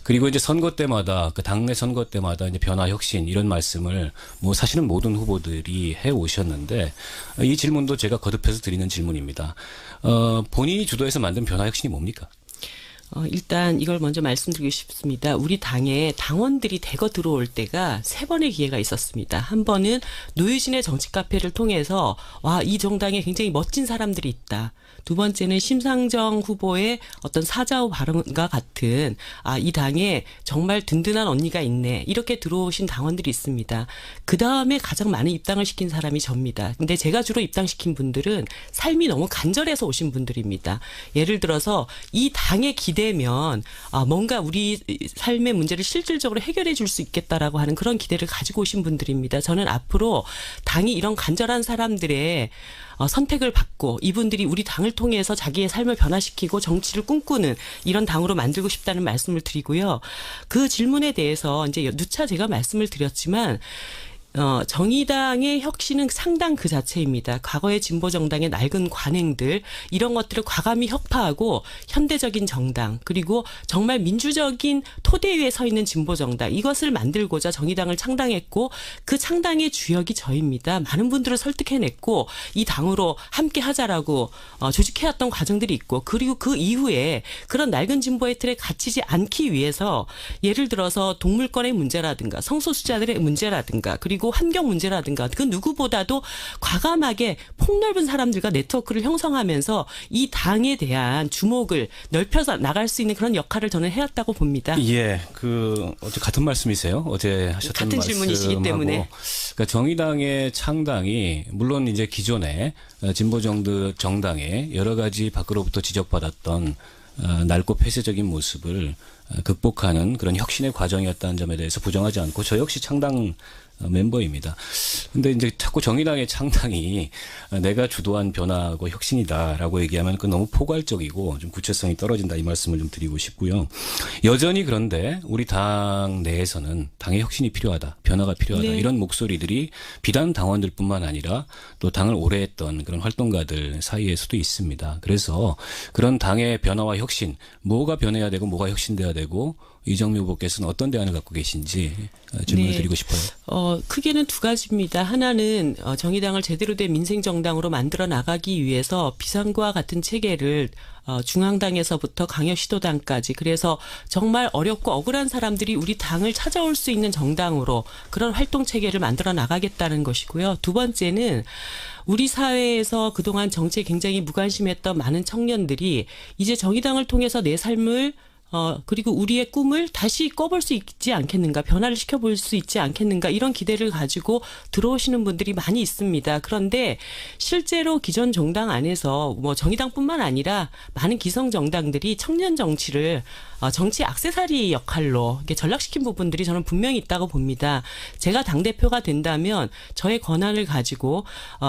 그리고 이제 선거 때마다, 그 당내 선거 때마다 이제 변화 혁신 이런 말씀을 뭐 사실은 모든 후보들이 해 오셨는데, 이 질문도 제가 거듭해서 드리는 질문입니다. 본인이 주도해서 만든 변화 혁신이 뭡니까? 일단 이걸 먼저 말씀드리고 싶습니다. 우리 당에 당원들이 대거 들어올 때가 3번의 기회가 있었습니다. 한 번은 노유진의 정치 카페를 통해서 와, 이 정당에 굉장히 멋진 사람들이 있다. 두 번째는 심상정 후보의 어떤 사자후 발언과 같은 이 당에 정말 든든한 언니가 있네. 이렇게 들어오신 당원들이 있습니다. 그 다음에 가장 많은 입당을 시킨 사람이 접니다. 근데 제가 주로 입당시킨 분들은 삶이 너무 간절해서 오신 분들입니다. 예를 들어서 이 당에 기대면 뭔가 우리 삶의 문제를 실질적으로 해결해 줄 수 있겠다라고 하는 그런 기대를 가지고 오신 분들입니다. 저는 앞으로 당이 이런 간절한 사람들의 선택을 받고 이분들이 우리 당을 통해서 자기의 삶을 변화시키고 정치를 꿈꾸는 이런 당으로 만들고 싶다는 말씀을 드리고요. 그 질문에 대해서 이제 누차 제가 말씀을 드렸지만 정의당의 혁신은 상당 그 자체입니다. 과거의 진보정당의 낡은 관행들 이런 것들을 과감히 혁파하고 현대적인 정당 그리고 정말 민주적인 토대 위에 서 있는 진보정당 이것을 만들고자 정의당을 창당했고 그 창당의 주역이 저입니다. 많은 분들을 설득해냈고 이 당으로 함께 하자라고 조직해왔던 과정들이 있고 그리고 그 이후에 그런 낡은 진보의 틀에 갇히지 않기 위해서 예를 들어서 동물권의 문제라든가 성소수자들의 문제라든가 그리고 환경 문제라든가 그 누구보다도 과감하게 폭넓은 사람들과 네트워크를 형성하면서 이 당에 대한 주목을 넓혀서 나갈 수 있는 그런 역할을 저는 해왔다고 봅니다. 예, 어제 같은 말씀이세요? 어제 하셨던 같은 질문이시기 때문에. 그러니까 정의당의 창당이 물론 이제 기존의 진보 정당의 여러 가지 밖으로부터 지적받았던 낡고 폐쇄적인 모습을 극복하는 그런 혁신의 과정이었다는 점에 대해서 부정하지 않고 저 역시 창당 멤버입니다. 근데 이제 자꾸 정의당의 창당이 내가 주도한 변화고 혁신이다라고 얘기하면 그 너무 포괄적이고 좀 구체성이 떨어진다 이 말씀을 좀 드리고 싶고요. 여전히 그런데 우리 당 내에서는 당의 혁신이 필요하다, 변화가 필요하다 네. 이런 목소리들이 비단 당원들뿐만 아니라 또 당을 오래 했던 그런 활동가들 사이에서도 있습니다. 그래서 그런 당의 변화와 혁신, 뭐가 변해야 되고 뭐가 혁신돼야 되고 이정미 후보께서는 어떤 대안을 갖고 계신지 질문을 네. 드리고 싶어요. 크게는 두 가지입니다. 하나는 정의당을 제대로 된 민생정당으로 만들어 나가기 위해서 비상구와 같은 체계를 중앙당에서부터 강력시도당까지 그래서 정말 어렵고 억울한 사람들이 우리 당을 찾아올 수 있는 정당으로 그런 활동체계를 만들어 나가겠다는 것이고요. 두 번째는 우리 사회에서 그동안 정치에 굉장히 무관심했던 많은 청년들이 이제 정의당을 통해서 내 삶을 그리고 우리의 꿈을 다시 꿔볼 수 있지 않겠는가, 변화를 시켜볼 수 있지 않겠는가, 이런 기대를 가지고 들어오시는 분들이 많이 있습니다. 그런데 실제로 기존 정당 안에서 뭐 정의당뿐만 아니라 많은 기성 정당들이 청년 정치를 정치 액세서리 역할로 이렇게 전락시킨 부분들이 저는 분명히 있다고 봅니다. 제가 당대표가 된다면 저의 권한을 가지고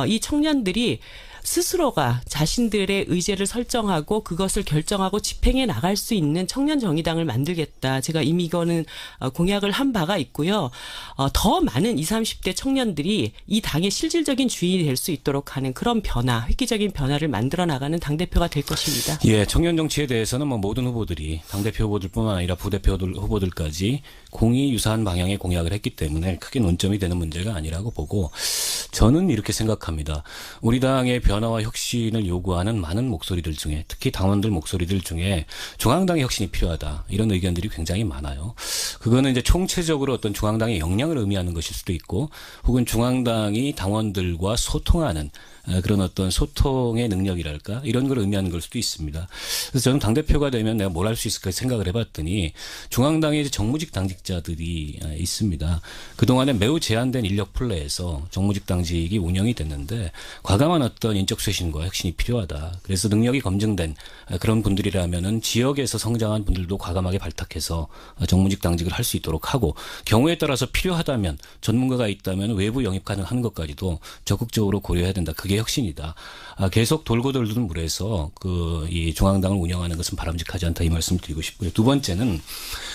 이 청년들이 스스로가 자신들의 의제를 설정하고 그것을 결정하고 집행해 나갈 수 있는 청년 정의당을 만들겠다. 제가 이미 이거는 공약을 한 바가 있고요. 더 많은 20, 30대 청년들이 이 당의 실질적인 주인이 될 수 있도록 하는 그런 변화, 획기적인 변화를 만들어 나가는 당대표가 될 것입니다. 예, 청년 정치에 대해서는 뭐 모든 후보들이 당대표 후보들뿐만 아니라 부대표 후보들까지 공이 유사한 방향의 공약을 했기 때문에 크게 논점이 되는 문제가 아니라고 보고 저는 이렇게 생각합니다. 우리 당의 변화와 혁신을 요구하는 많은 목소리들 중에 특히 당원들 목소리들 중에 중앙당의 혁신이 필요하다 이런 의견들이 굉장히 많아요. 그거는 이제 총체적으로 어떤 중앙당의 역량을 의미하는 것일 수도 있고 혹은 중앙당이 당원들과 소통하는 그런 어떤 소통의 능력이랄까 이런 걸 의미하는 걸 수도 있습니다. 그래서 저는 당대표가 되면 내가 뭘 할 수 있을까 생각을 해봤더니 중앙당에 이제 정무직 당직자들이 있습니다. 그동안에 매우 제한된 인력 플레이에서 정무직 당직이 운영이 됐는데 과감한 어떤 인적 쇄신과 혁신이 필요하다. 그래서 능력이 검증된 그런 분들이라면은 지역에서 성장한 분들도 과감하게 발탁해서 정무직 당직을 할 수 있도록 하고 경우에 따라서 필요하다면 전문가가 있다면 외부 영입 가능한 것까지도 적극적으로 고려해야 된다. 그게 혁신이다. 계속 돌고 돌던 물에서 이 중앙당을 운영하는 것은 바람직하지 않다 이 말씀을 드리고 싶고요. 두 번째는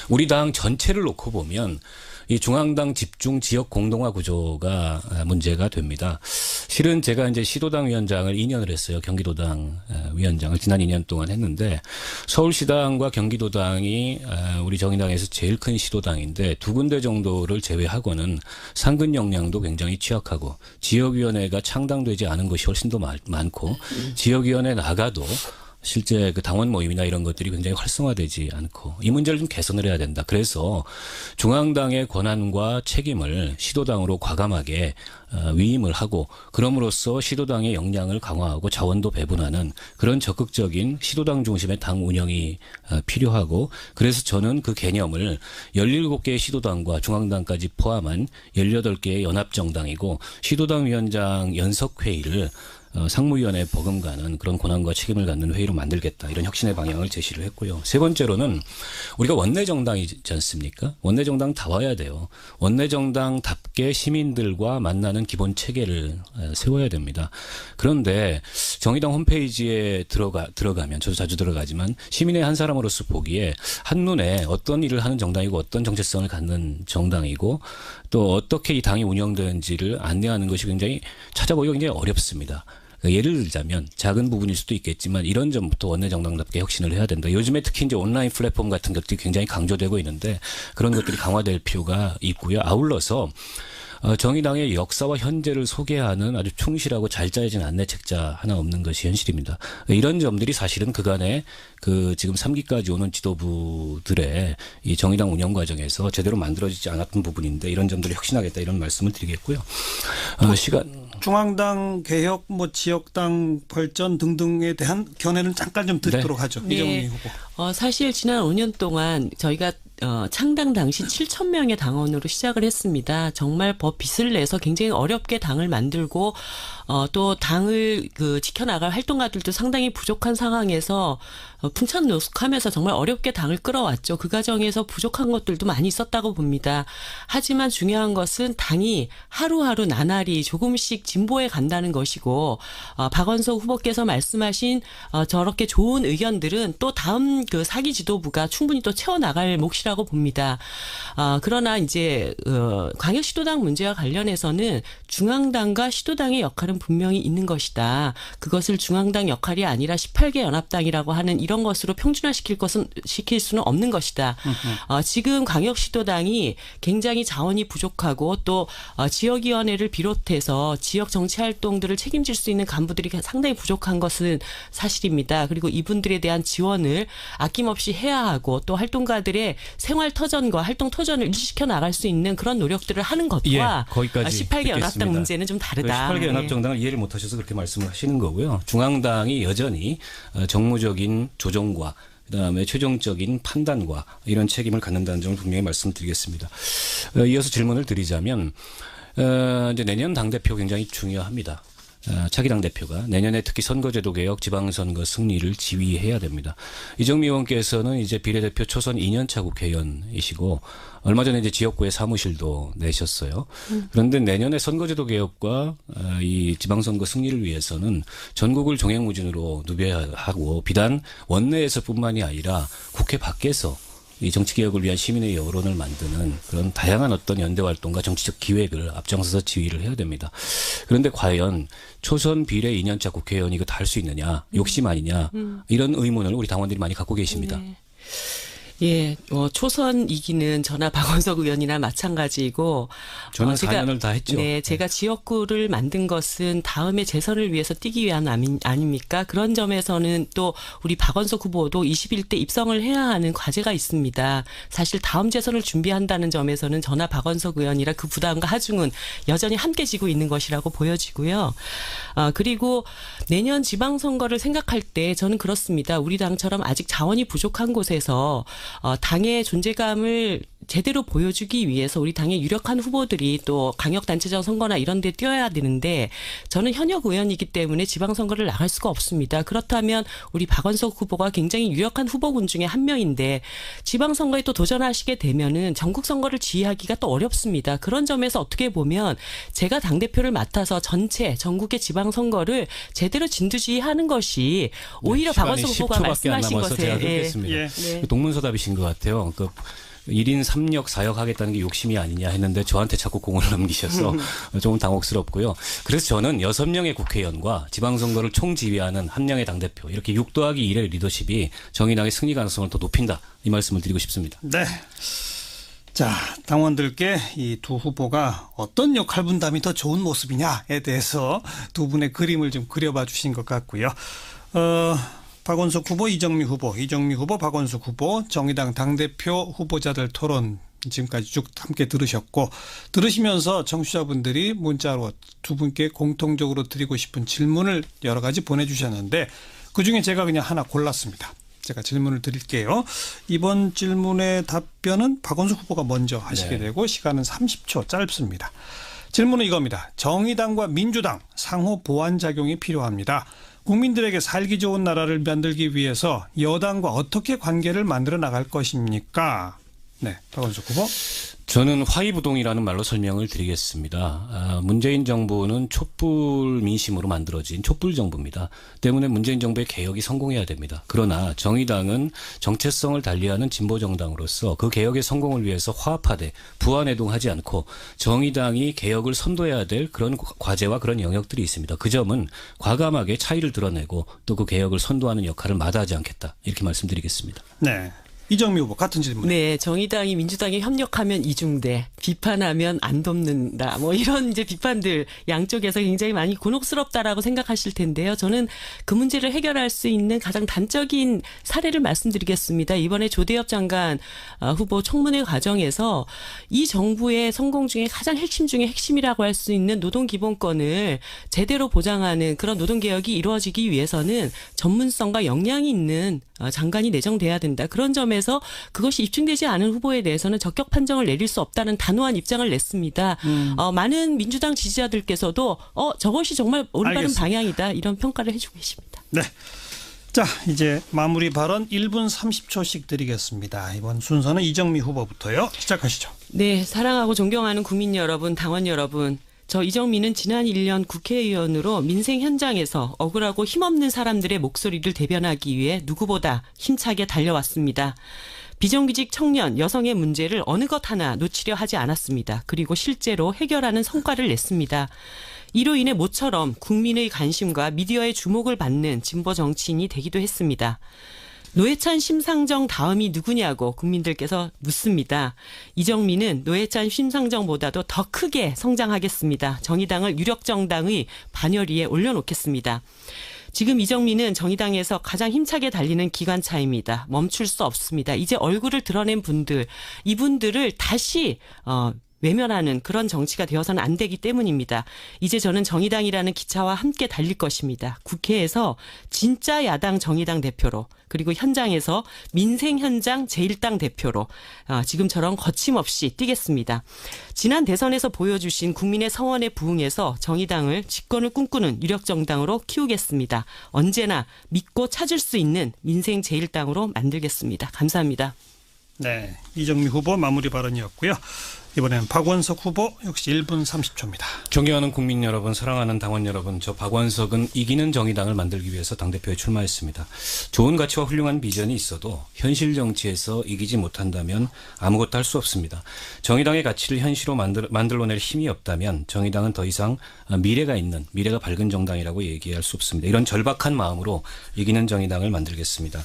우리 당 전체를 놓고 보면 이 중앙당 집중 지역 공동화 구조가 문제가 됩니다. 실은 제가 이제 시도당 위원장을 2년을 했어요. 경기도당 위원장을 지난 2년 동안 했는데 서울시당과 경기도당이 우리 정의당에서 제일 큰 시도당인데 두 군데 정도를 제외하고는 상근 역량도 굉장히 취약하고 지역위원회가 창당되지 않은 것이 훨씬 더 많고 지역위원회 나가도 실제 그 당원 모임이나 이런 것들이 굉장히 활성화되지 않고 이 문제를 좀 개선을 해야 된다. 그래서 중앙당의 권한과 책임을 시도당으로 과감하게 위임을 하고 그럼으로써 시도당의 역량을 강화하고 자원도 배분하는 그런 적극적인 시도당 중심의 당 운영이 필요하고 그래서 저는 그 개념을 17개의 시도당과 중앙당까지 포함한 18개의 연합정당이고 시도당 위원장 연석회의를 상무위원회 버금가는 그런 권한과 책임을 갖는 회의로 만들겠다. 이런 혁신의 방향을 제시를 했고요. 세 번째로는 우리가 원내정당이지 않습니까? 원내정당 다 와야 돼요. 원내정당답게 시민들과 만나는 기본 체계를 세워야 됩니다. 그런데 정의당 홈페이지에 들어가면 저도 자주 들어가지만 시민의 한 사람으로서 보기에 한눈에 어떤 일을 하는 정당이고 어떤 정체성을 갖는 정당이고 또 어떻게 이 당이 운영되는지를 안내하는 것이 굉장히 찾아보기가 굉장히 어렵습니다. 예를 들자면 작은 부분일 수도 있겠지만 이런 점부터 원내정당답게 혁신을 해야 된다. 요즘에 특히 이제 온라인 플랫폼 같은 것들이 굉장히 강조되고 있는데 그런 것들이 강화될 필요가 있고요. 아울러서 정의당의 역사와 현재를 소개하는 아주 충실하고 잘 짜여진 안내책자 하나 없는 것이 현실입니다. 이런 점들이 사실은 그간에 그 지금 3기까지 오는 지도부들의 이 정의당 운영 과정에서 제대로 만들어지지 않았던 부분인데 이런 점들을 혁신하겠다 이런 말씀을 드리겠고요. 중앙당 개혁, 지역당 발전 등등에 대한 견해는 잠깐 좀 듣도록 하죠. 네. 이정미 후보. 사실 지난 5년 동안 저희가 창당 당시 7,000명의 당원으로 시작을 했습니다. 정말 법 빚을 내서 굉장히 어렵게 당을 만들고 또 당을 지켜나갈 활동가들도 상당히 부족한 상황에서 풍찬노숙하면서 정말 어렵게 당을 끌어왔죠. 그 과정에서 부족한 것들도 많이 있었다고 봅니다. 하지만 중요한 것은 당이 하루하루 나날이 조금씩 진보해 간다는 것이고 박원석 후보께서 말씀하신 저렇게 좋은 의견들은 또 다음 그 4기 지도부가 충분히 또 채워나갈 몫이라고 봅니다. 그러나 이제 광역시도당 문제와 관련해서는 중앙당과 시도당의 역할은 분명히 있는 것이다. 그것을 중앙당 역할이 아니라 18개 연합당이라고 하는 이런 것으로 평준화시킬 수는 없는 것이다. 지금 광역시도당이 굉장히 자원이 부족하고 또 지역위원회를 비롯해서 지역 정치 활동들을 책임질 수 있는 간부들이 상당히 부족한 것은 사실입니다. 그리고 이분들에 대한 지원을 아낌없이 해야 하고 또 활동가들의 생활 터전과 활동 터전을 유지시켜 나갈 수 있는 그런 노력들을 하는 것과 거기까지 18개 듣겠습니다. 연합당 문제는 좀 다르다. 18개 연합정당을 이해를 못하셔서 그렇게 말씀을 하시는 거고요. 중앙당이 여전히 정무적인 조정과 그다음에 최종적인 판단과 이런 책임을 갖는다는 점을 분명히 말씀드리겠습니다. 이어서 질문을 드리자면 이제 내년 당대표 굉장히 중요합니다. 차기 당대표가 내년에 특히 선거제도 개혁, 지방선거 승리를 지휘해야 됩니다. 이정미 의원께서는 이제 비례대표 초선 2년차 국회의원이시고 얼마 전에 이제 지역구에 사무실도 내셨어요. 그런데 내년에 선거제도 개혁과 이 지방선거 승리를 위해서는 전국을 종횡무진으로 누벼하고 비단 원내에서뿐만이 아니라 국회 밖에서 이 정치개혁을 위한 시민의 여론을 만드는 그런 다양한 어떤 연대활동과 정치적 기획을 앞장서서 지휘를 해야 됩니다. 그런데 과연 초선 비례 2년차 국회의원이 이거 다 할 수 있느냐, 욕심 아니냐, 이런 의문을 우리 당원들이 많이 갖고 계십니다. 네. 예, 초선이기는 저나 박원석 의원이나 마찬가지이고. 저는 4년을 다 했죠. 네, 제가 지역구를 만든 것은 다음에 재선을 위해서 뛰기 위한 아닙니까? 그런 점에서는 또 우리 박원석 후보도 21대 입성을 해야 하는 과제가 있습니다. 사실 다음 재선을 준비한다는 점에서는 저나 박원석 의원이라 그 부담과 하중은 여전히 함께 지고 있는 것이라고 보여지고요. 그리고 내년 지방선거를 생각할 때 저는 그렇습니다. 우리 당처럼 아직 자원이 부족한 곳에서 당의 존재감을 제대로 보여주기 위해서 우리 당의 유력한 후보들이 또 강력단체장 선거나 이런 데 뛰어야 되는데 저는 현역 의원이기 때문에 지방선거를 나갈 수가 없습니다. 그렇다면 우리 박원석 후보가 굉장히 유력한 후보군 중에 한 명인데 지방선거에 또 도전하시게 되면은 전국선거를 지휘하기가 또 어렵습니다. 그런 점에서 어떻게 보면 제가 당대표를 맡아서 전체 전국의 지방선거를 제대로 진두지휘하는 것이 오히려 박원석 후보가 말씀하신 것에 네. 동문서답이신 것 같아요. 1인 3역 4역 하겠다는 게 욕심이 아니냐 했는데 저한테 자꾸 공을 넘기셔서 조금 당혹스럽고요. 그래서 저는 6명의 국회의원과 지방선거를 총지휘하는 한 명의 당대표 이렇게 6더하기1의 리더십이 정의당의 승리 가능성을 더 높인다. 이 말씀을 드리고 싶습니다. 네. 자, 당원들께 이 두 후보가 어떤 역할 분담이 더 좋은 모습이냐에 대해서 두 분의 그림을 좀 그려봐 주신 것 같고요. 박원석 후보, 이정미 후보, 박원석 후보, 정의당 당대표 후보자들 토론 지금까지 쭉 함께 들으셨고, 들으시면서 청취자분들이 문자로 두 분께 공통적으로 드리고 싶은 질문을 여러 가지 보내주셨는데 그중에 제가 그냥 하나 골랐습니다. 제가 질문을 드릴게요. 이번 질문의 답변은 박원석 후보가 먼저 하시게 되고 시간은 30초 짧습니다. 질문은 이겁니다. 정의당과 민주당 상호 보완 작용이 필요합니다. 국민들에게 살기 좋은 나라를 만들기 위해서 여당과 어떻게 관계를 만들어 나갈 것입니까? 네, 박원석 후보. 저는 화이부동이라는 말로 설명을 드리겠습니다. 문재인 정부는 촛불 민심으로 만들어진 촛불 정부입니다. 때문에 문재인 정부의 개혁이 성공해야 됩니다. 그러나 정의당은 정체성을 달리하는 진보 정당으로서 그 개혁의 성공을 위해서 화합하되 부안해동하지 않고 정의당이 개혁을 선도해야 될 그런 과제와 그런 영역들이 있습니다. 그 점은 과감하게 차이를 드러내고 또 그 개혁을 선도하는 역할을 마다하지 않겠다. 이렇게 말씀드리겠습니다. 네. 이정미 후보 같은 질문. 네, 정의당이 민주당이 협력하면 이중대, 비판하면 안 돕는다. 뭐 이런 이제 비판들 양쪽에서 굉장히 많이 곤혹스럽다라고 생각하실 텐데요. 저는 그 문제를 해결할 수 있는 가장 단적인 사례를 말씀드리겠습니다. 이번에 조대엽 장관 후보 청문회 과정에서 이 정부의 성공 중에 가장 핵심 중에 핵심이라고 할 수 있는 노동기본권을 제대로 보장하는 그런 노동개혁이 이루어지기 위해서는 전문성과 역량이 있는 장관이 내정돼야 된다. 그런 점에서 그것이 입증되지 않은 후보에 대해서는 적격 판정을 내릴 수 없다는 단호한 입장을 냈습니다. 많은 민주당 지지자들께서도 저것이 정말 올바른 방향이다. 이런 평가를 해주고 계십니다. 네. 자, 이제 마무리 발언 1분 30초씩 드리겠습니다. 이번 순서는 이정미 후보부터요. 시작하시죠. 네, 사랑하고 존경하는 국민 여러분, 당원 여러분. 저 이정미는 지난 1년 국회의원으로 민생 현장에서 억울하고 힘없는 사람들의 목소리를 대변하기 위해 누구보다 힘차게 달려왔습니다. 비정규직 청년, 여성의 문제를 어느 것 하나 놓치려 하지 않았습니다. 그리고 실제로 해결하는 성과를 냈습니다. 이로 인해 모처럼 국민의 관심과 미디어의 주목을 받는 진보 정치인이 되기도 했습니다. 노회찬 심상정 다음이 누구냐고 국민들께서 묻습니다. 이정미는 노회찬 심상정보다도 더 크게 성장하겠습니다. 정의당을 유력정당의 반열위에 올려놓겠습니다. 지금 이정미는 정의당에서 가장 힘차게 달리는 기관차입니다. 멈출 수 없습니다. 이제 얼굴을 드러낸 분들, 이분들을 다시 외면하는 그런 정치가 되어서는 안 되기 때문입니다. 이제 저는 정의당이라는 기차와 함께 달릴 것입니다. 국회에서 진짜 야당 정의당 대표로, 그리고 현장에서 민생 현장 제1당 대표로 지금처럼 거침없이 뛰겠습니다. 지난 대선에서 보여주신 국민의 성원에 부응해서 정의당을 집권을 꿈꾸는 유력정당으로 키우겠습니다. 언제나 믿고 찾을 수 있는 민생 제1당으로 만들겠습니다. 감사합니다. 네, 이정미 후보 마무리 발언이었고요. 이번에는 박원석 후보 역시 1분 30초입니다. 존경하는 국민 여러분, 사랑하는 당원 여러분, 저 박원석은 이기는 정의당을 만들기 위해서 당대표에 출마했습니다. 좋은 가치와 훌륭한 비전이 있어도 현실 정치에서 이기지 못한다면 아무것도 할 수 없습니다. 정의당의 가치를 현실로 만들어낼 힘이 없다면 정의당은 더 이상 미래가 밝은 정당이라고 얘기할 수 없습니다. 이런 절박한 마음으로 이기는 정의당을 만들겠습니다.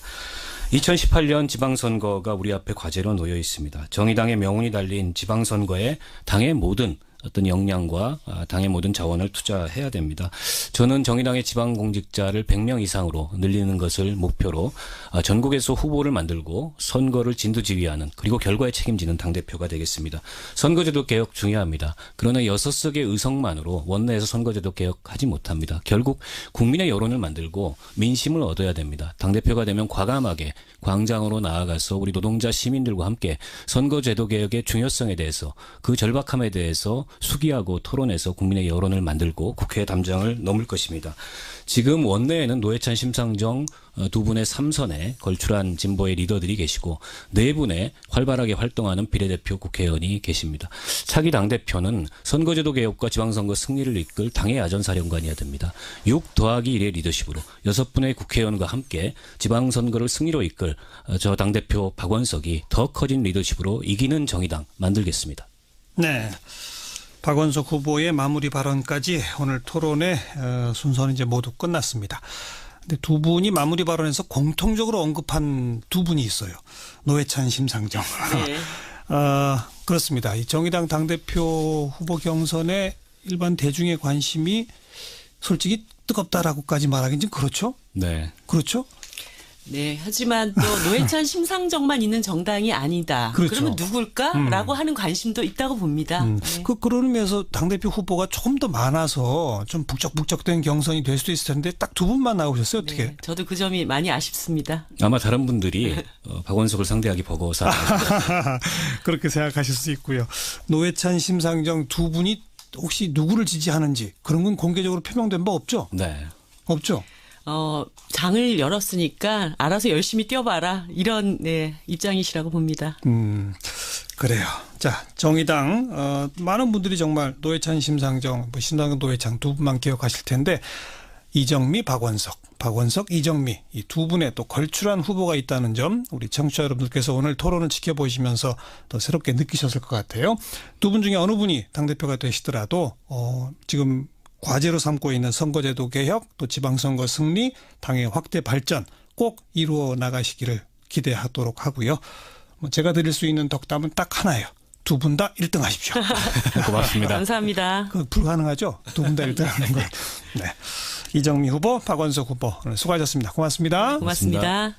2018년 지방선거가 우리 앞에 과제로 놓여 있습니다. 정의당의 명운이 달린 지방선거에 당의 모든 어떤 역량과 당의 모든 자원을 투자해야 됩니다. 저는 정의당의 지방공직자를 100명 이상으로 늘리는 것을 목표로 전국에서 후보를 만들고 선거를 진두지휘하는, 그리고 결과에 책임지는 당대표가 되겠습니다. 선거제도 개혁 중요합니다. 그러나 6석의 의석만으로 원내에서 선거제도 개혁하지 못합니다. 결국 국민의 여론을 만들고 민심을 얻어야 됩니다. 당대표가 되면 과감하게 광장으로 나아가서 우리 노동자 시민들과 함께 선거제도 개혁의 중요성에 대해서, 그 절박함에 대해서 수기하고 토론해서 국민의 여론을 만들고 국회 담장을 넘을 것입니다. 지금 원내에는 노회찬, 심상정 두 분의 3선에 걸출한 진보의 리더들이 계시고 4분의 활발하게 활동하는 비례대표 국회의원이 계십니다. 차기 당대표는 선거제도 개혁과 지방선거 승리를 이끌 당의 야전사령관이어야 됩니다. 6 더하기 1의 리더십으로 6분의 국회의원과 함께 지방선거를 승리로 이끌 저 당대표 박원석이 더 커진 리더십으로 이기는 정의당 만들겠습니다. 네. 박원석 후보의 마무리 발언까지 오늘 토론의 순서는 이제 모두 끝났습니다. 근데 두 분이 마무리 발언에서 공통적으로 언급한 두 분이 있어요. 노회찬, 심상정. 네. 그렇습니다. 이 정의당 당대표 후보 경선에 일반 대중의 관심이 솔직히 뜨겁다라고까지 말하긴 좀 그렇죠? 네. 그렇죠? 네. 하지만 또 노회찬, 심상정만 있는 정당이 아니다. 그렇죠. 그러면 누굴까라고 하는 관심도 있다고 봅니다. 네. 그러면서 당대표 후보가 조금 더 많아서 좀 북적북적된 경선이 될 수도 있을 텐데 딱 두 분만 나오셨어요. 어떻게? 네. 저도 그 점이 많이 아쉽습니다. 아마 다른 분들이 박원석을 상대하기 버거워서 그렇게 생각하실 수 있고요. 노회찬, 심상정 두 분이 혹시 누구를 지지하는지 그런 건 공개적으로 표명된 바 없죠? 네. 없죠? 장을 열었으니까 알아서 열심히 뛰어봐라. 이런 입장이시라고 봅니다. 그래요. 자, 정의당 많은 분들이 정말 노회찬, 심상정, 심상정, 노회찬 두 분만 기억하실 텐데 이정미, 박원석, 이정미 이 두 분의 또 걸출한 후보가 있다는 점 우리 청취자 여러분들께서 오늘 토론을 지켜보시면서 더 새롭게 느끼셨을 것 같아요. 두 분 중에 어느 분이 당대표가 되시더라도 지금 과제로 삼고 있는 선거제도 개혁, 또 지방선거 승리, 당의 확대 발전 꼭 이루어 나가시기를 기대하도록 하고요. 제가 드릴 수 있는 덕담은 딱 하나예요. 두 분 다 1등 하십시오. 고맙습니다. 감사합니다. 불가능하죠? 두 분 다 1등 하는 건. 네. 이정미 후보, 박원석 후보 오늘 수고하셨습니다. 고맙습니다. 고맙습니다.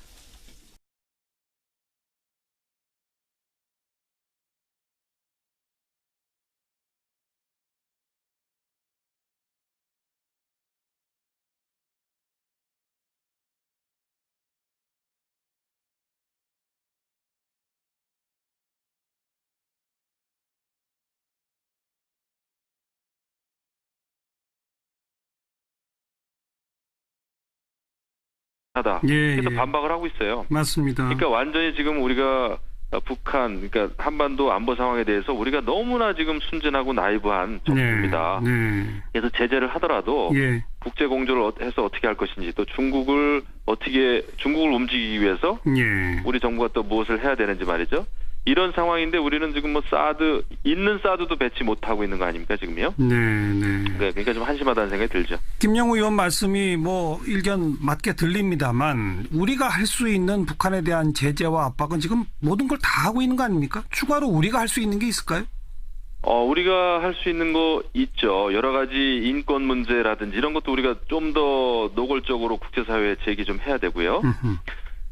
그래서 반박을 하고 있어요. 맞습니다. 그러니까 완전히 지금 우리가 북한, 그러니까 한반도 안보 상황에 대해서 우리가 너무나 지금 순진하고 나이브한 정부입니다. 그래서 제재를 하더라도 국제 공조를 해서 어떻게 할 것인지 또 중국을 움직이기 위해서 우리 정부가 또 무엇을 해야 되는지 말이죠. 이런 상황인데 우리는 지금 뭐 있는 사드도 배치 못하고 있는 거 아닙니까 지금요? 그러니까 좀 한심하다는 생각이 들죠. 김영우 의원 말씀이 뭐 일견 맞게 들립니다만 우리가 할 수 있는 북한에 대한 제재와 압박은 지금 모든 걸 다 하고 있는 거 아닙니까? 추가로 우리가 할 수 있는 게 있을까요? 우리가 할 수 있는 거 있죠. 여러 가지 인권 문제라든지 이런 것도 우리가 좀 더 노골적으로 국제사회에 제기 좀 해야 되고요.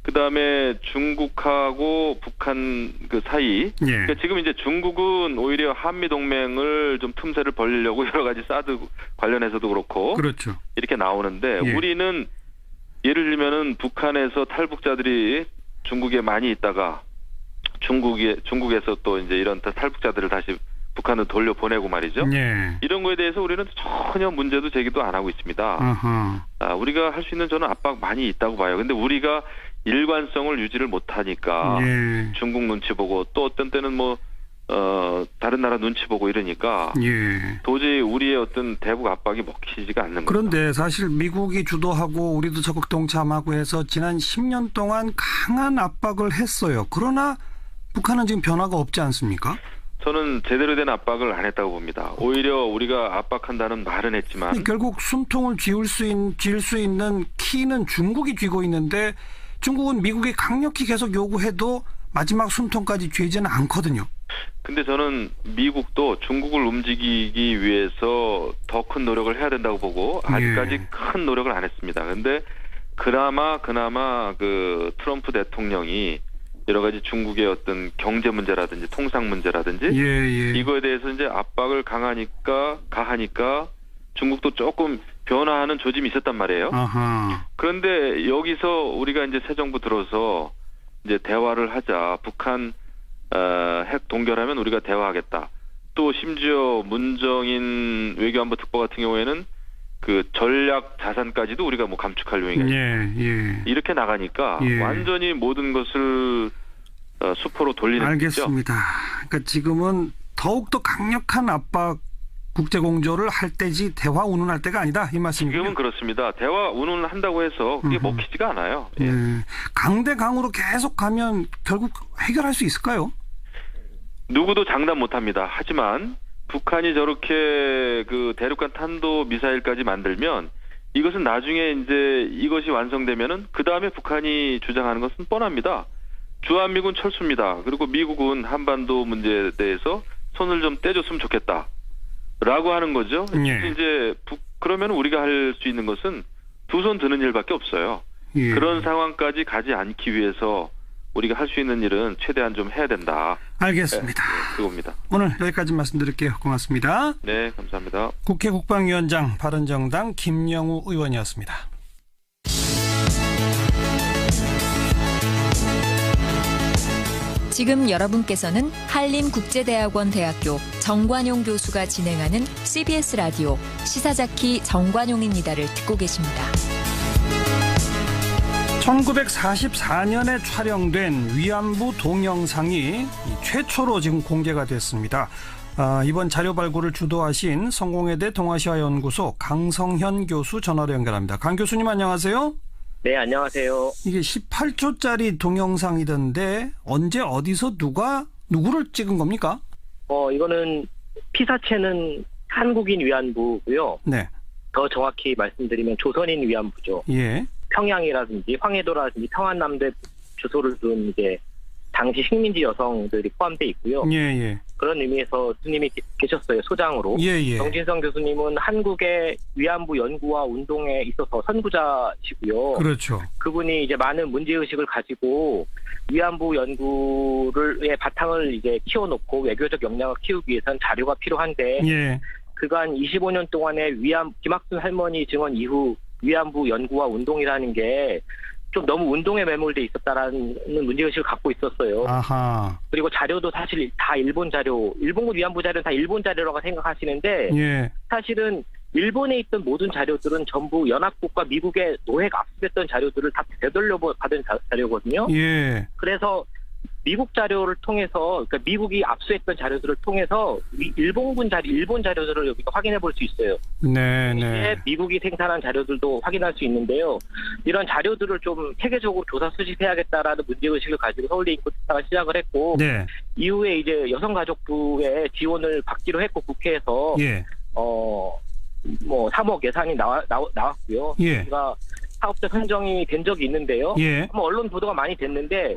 그다음에 중국하고 북한 그 사이. 그러니까 지금 이제 중국은 오히려 한미 동맹을 좀 틈새를 벌리려고 여러 가지 사드 관련해서도 그렇고. 그렇죠. 이렇게 나오는데 우리는 예를 들면은 북한에서 탈북자들이 중국에 많이 있다가 중국에서 또 이제 이런 탈북자들을 다시 북한으로 돌려보내고 말이죠. 이런 거에 대해서 우리는 전혀 문제도 제기도 안 하고 있습니다. 우리가 할 수 있는 저는 압박 많이 있다고 봐요. 근데 우리가 일관성을 유지를 못하니까 중국 눈치 보고 또 어떤 때는 뭐 다른 나라 눈치 보고 이러니까 도저히 우리의 어떤 대북 압박이 먹히지가 않는 거죠. 그런데 사실 미국이 주도하고 우리도 적극 동참하고 해서 지난 10년 동안 강한 압박을 했어요. 그러나 북한은 지금 변화가 없지 않습니까? 저는 제대로 된 압박을 안 했다고 봅니다. 오히려 우리가 압박한다는 말은 했지만 결국 숨통을 쥘 수 있는 키는 중국이 쥐고 있는데 중국은 미국이 강력히 계속 요구해도 마지막 숨통까지 쥐지는 않거든요. 근데 저는 미국도 중국을 움직이기 위해서 더 큰 노력을 해야 된다고 보고 아직까지 큰 노력을 안 했습니다. 근데 그나마 그 트럼프 대통령이 여러 가지 중국의 어떤 경제 문제라든지 통상 문제라든지 이거에 대해서 이제 압박을 가하니까 중국도 조금 변화하는 조짐이 있었단 말이에요. 그런데 여기서 우리가 이제 새 정부 들어서 이제 대화를 하자. 북한 핵 동결하면 우리가 대화하겠다. 또 심지어 문정인 외교안보 특보 같은 경우에는 그 전략 자산까지도 우리가 뭐 감축할 용의가 있습니다. 이렇게 나가니까 완전히 모든 것을 수포로 돌리는 알겠습니다. 그러니까 지금은 더욱더 강력한 압박 국제공조를 할 때지 대화 운운할 때가 아니다 이 말씀이군요. 지금은 그렇습니다. 대화 운운을 한다고 해서 그게 먹히지가 않아요. 강대강으로 계속 가면 결국 해결할 수 있을까요? 누구도 장담 못합니다. 하지만 북한이 저렇게 그 대륙간 탄도 미사일까지 만들면 이것은 나중에 이제 이것이 완성되면은 그 다음에 북한이 주장하는 것은 뻔합니다. 주한미군 철수입니다. 그리고 미국은 한반도 문제에 대해서 손을 좀 떼줬으면 좋겠다라고 하는 거죠. 이제 그러면 우리가 할 수 있는 것은 두 손 드는 일밖에 없어요. 그런 상황까지 가지 않기 위해서 우리가 할 수 있는 일은 최대한 좀 해야 된다. 알겠습니다. 그겁니다. 오늘 여기까지 말씀드릴게요. 고맙습니다. 네, 감사합니다. 국회 국방위원장 바른정당 김영우 의원이었습니다. 지금 여러분께서는 한림국제대학원 대학교 정관용 교수가 진행하는 CBS 라디오 시사자키 정관용입니다를 듣고 계십니다. 1944년에 촬영된 위안부 동영상이 최초로 지금 공개가 됐습니다. 이번 자료 발굴을 주도하신 성공회대 동아시아연구소 강성현 교수 전화로 연결합니다. 강 교수님 안녕하세요. 네, 안녕하세요. 이게 18초짜리 동영상이던데 언제 어디서 누구를 찍은 겁니까? 이거는 피사체는 한국인 위안부고요. 네. 더 정확히 말씀드리면 조선인 위안부죠. 예. 평양이라든지 황해도라든지 평안남도 주소를 둔 이제 당시 식민지 여성들이 포함되어 있고요. 예. 그런 의미에서 교수님이 계셨어요, 소장으로. 예. 정진성 교수님은 한국의 위안부 연구와 운동에 있어서 선구자시고요. 그렇죠. 그분이 이제 많은 문제의식을 가지고 위안부 연구의 바탕을 이제 키워놓고 외교적 역량을 키우기 위해서는 자료가 필요한데 그간 25년 동안의 김학순 할머니 증언 이후 위안부 연구와 운동이라는 게 좀 너무 운동에 매몰돼 있었다라는 문제의식을 갖고 있었어요. 아하. 그리고 자료도 사실 다 일본 자료, 일본군 위안부 자료는 다 일본 자료라고 생각하시는데 사실은 일본에 있던 모든 자료들은 전부 연합국과 미국의 노예가 압수됐던 자료들을 다 되돌려 받은 자료거든요. 그래서 미국 자료를 통해서, 그러니까 미국이 압수했던 자료들을 통해서 일본 자료들을 여기가 확인해 볼 수 있어요. 네. 미국이 생산한 자료들도 확인할 수 있는데요. 이런 자료들을 좀 체계적으로 조사 수집해야겠다라는 문제의식을 가지고 서울대 인권특사가 시작을 했고, 이후에 이제 여성가족부의 지원을 받기로 했고, 국회에서, 3억 예산이 나왔고요. 우리가 사업자 선정이 된 적이 있는데요. 언론 보도가 많이 됐는데,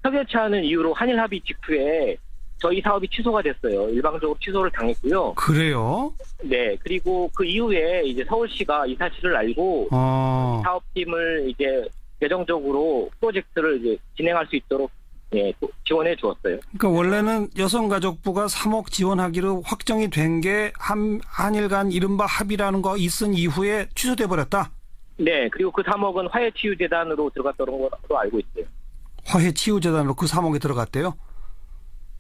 협의치 않은 이유로 한일 합의 직후에 저희 사업이 취소가 됐어요. 일방적으로 취소를 당했고요. 그래요? 네. 그리고 그 이후에 이제 서울시가 이 사실을 알고 사업팀을 이제 재정적으로 프로젝트를 이제 진행할 수 있도록 지원해 주었어요. 그러니까 원래는 여성가족부가 3억 지원하기로 확정이 된 게 한일 간 이른바 합의라는 거 있은 이후에 취소돼 버렸다? 네. 그리고 그 3억은 화해치유재단으로 들어갔다는 걸로 알고 있어요. 화해치유재단으로 그 3억이 들어갔대요?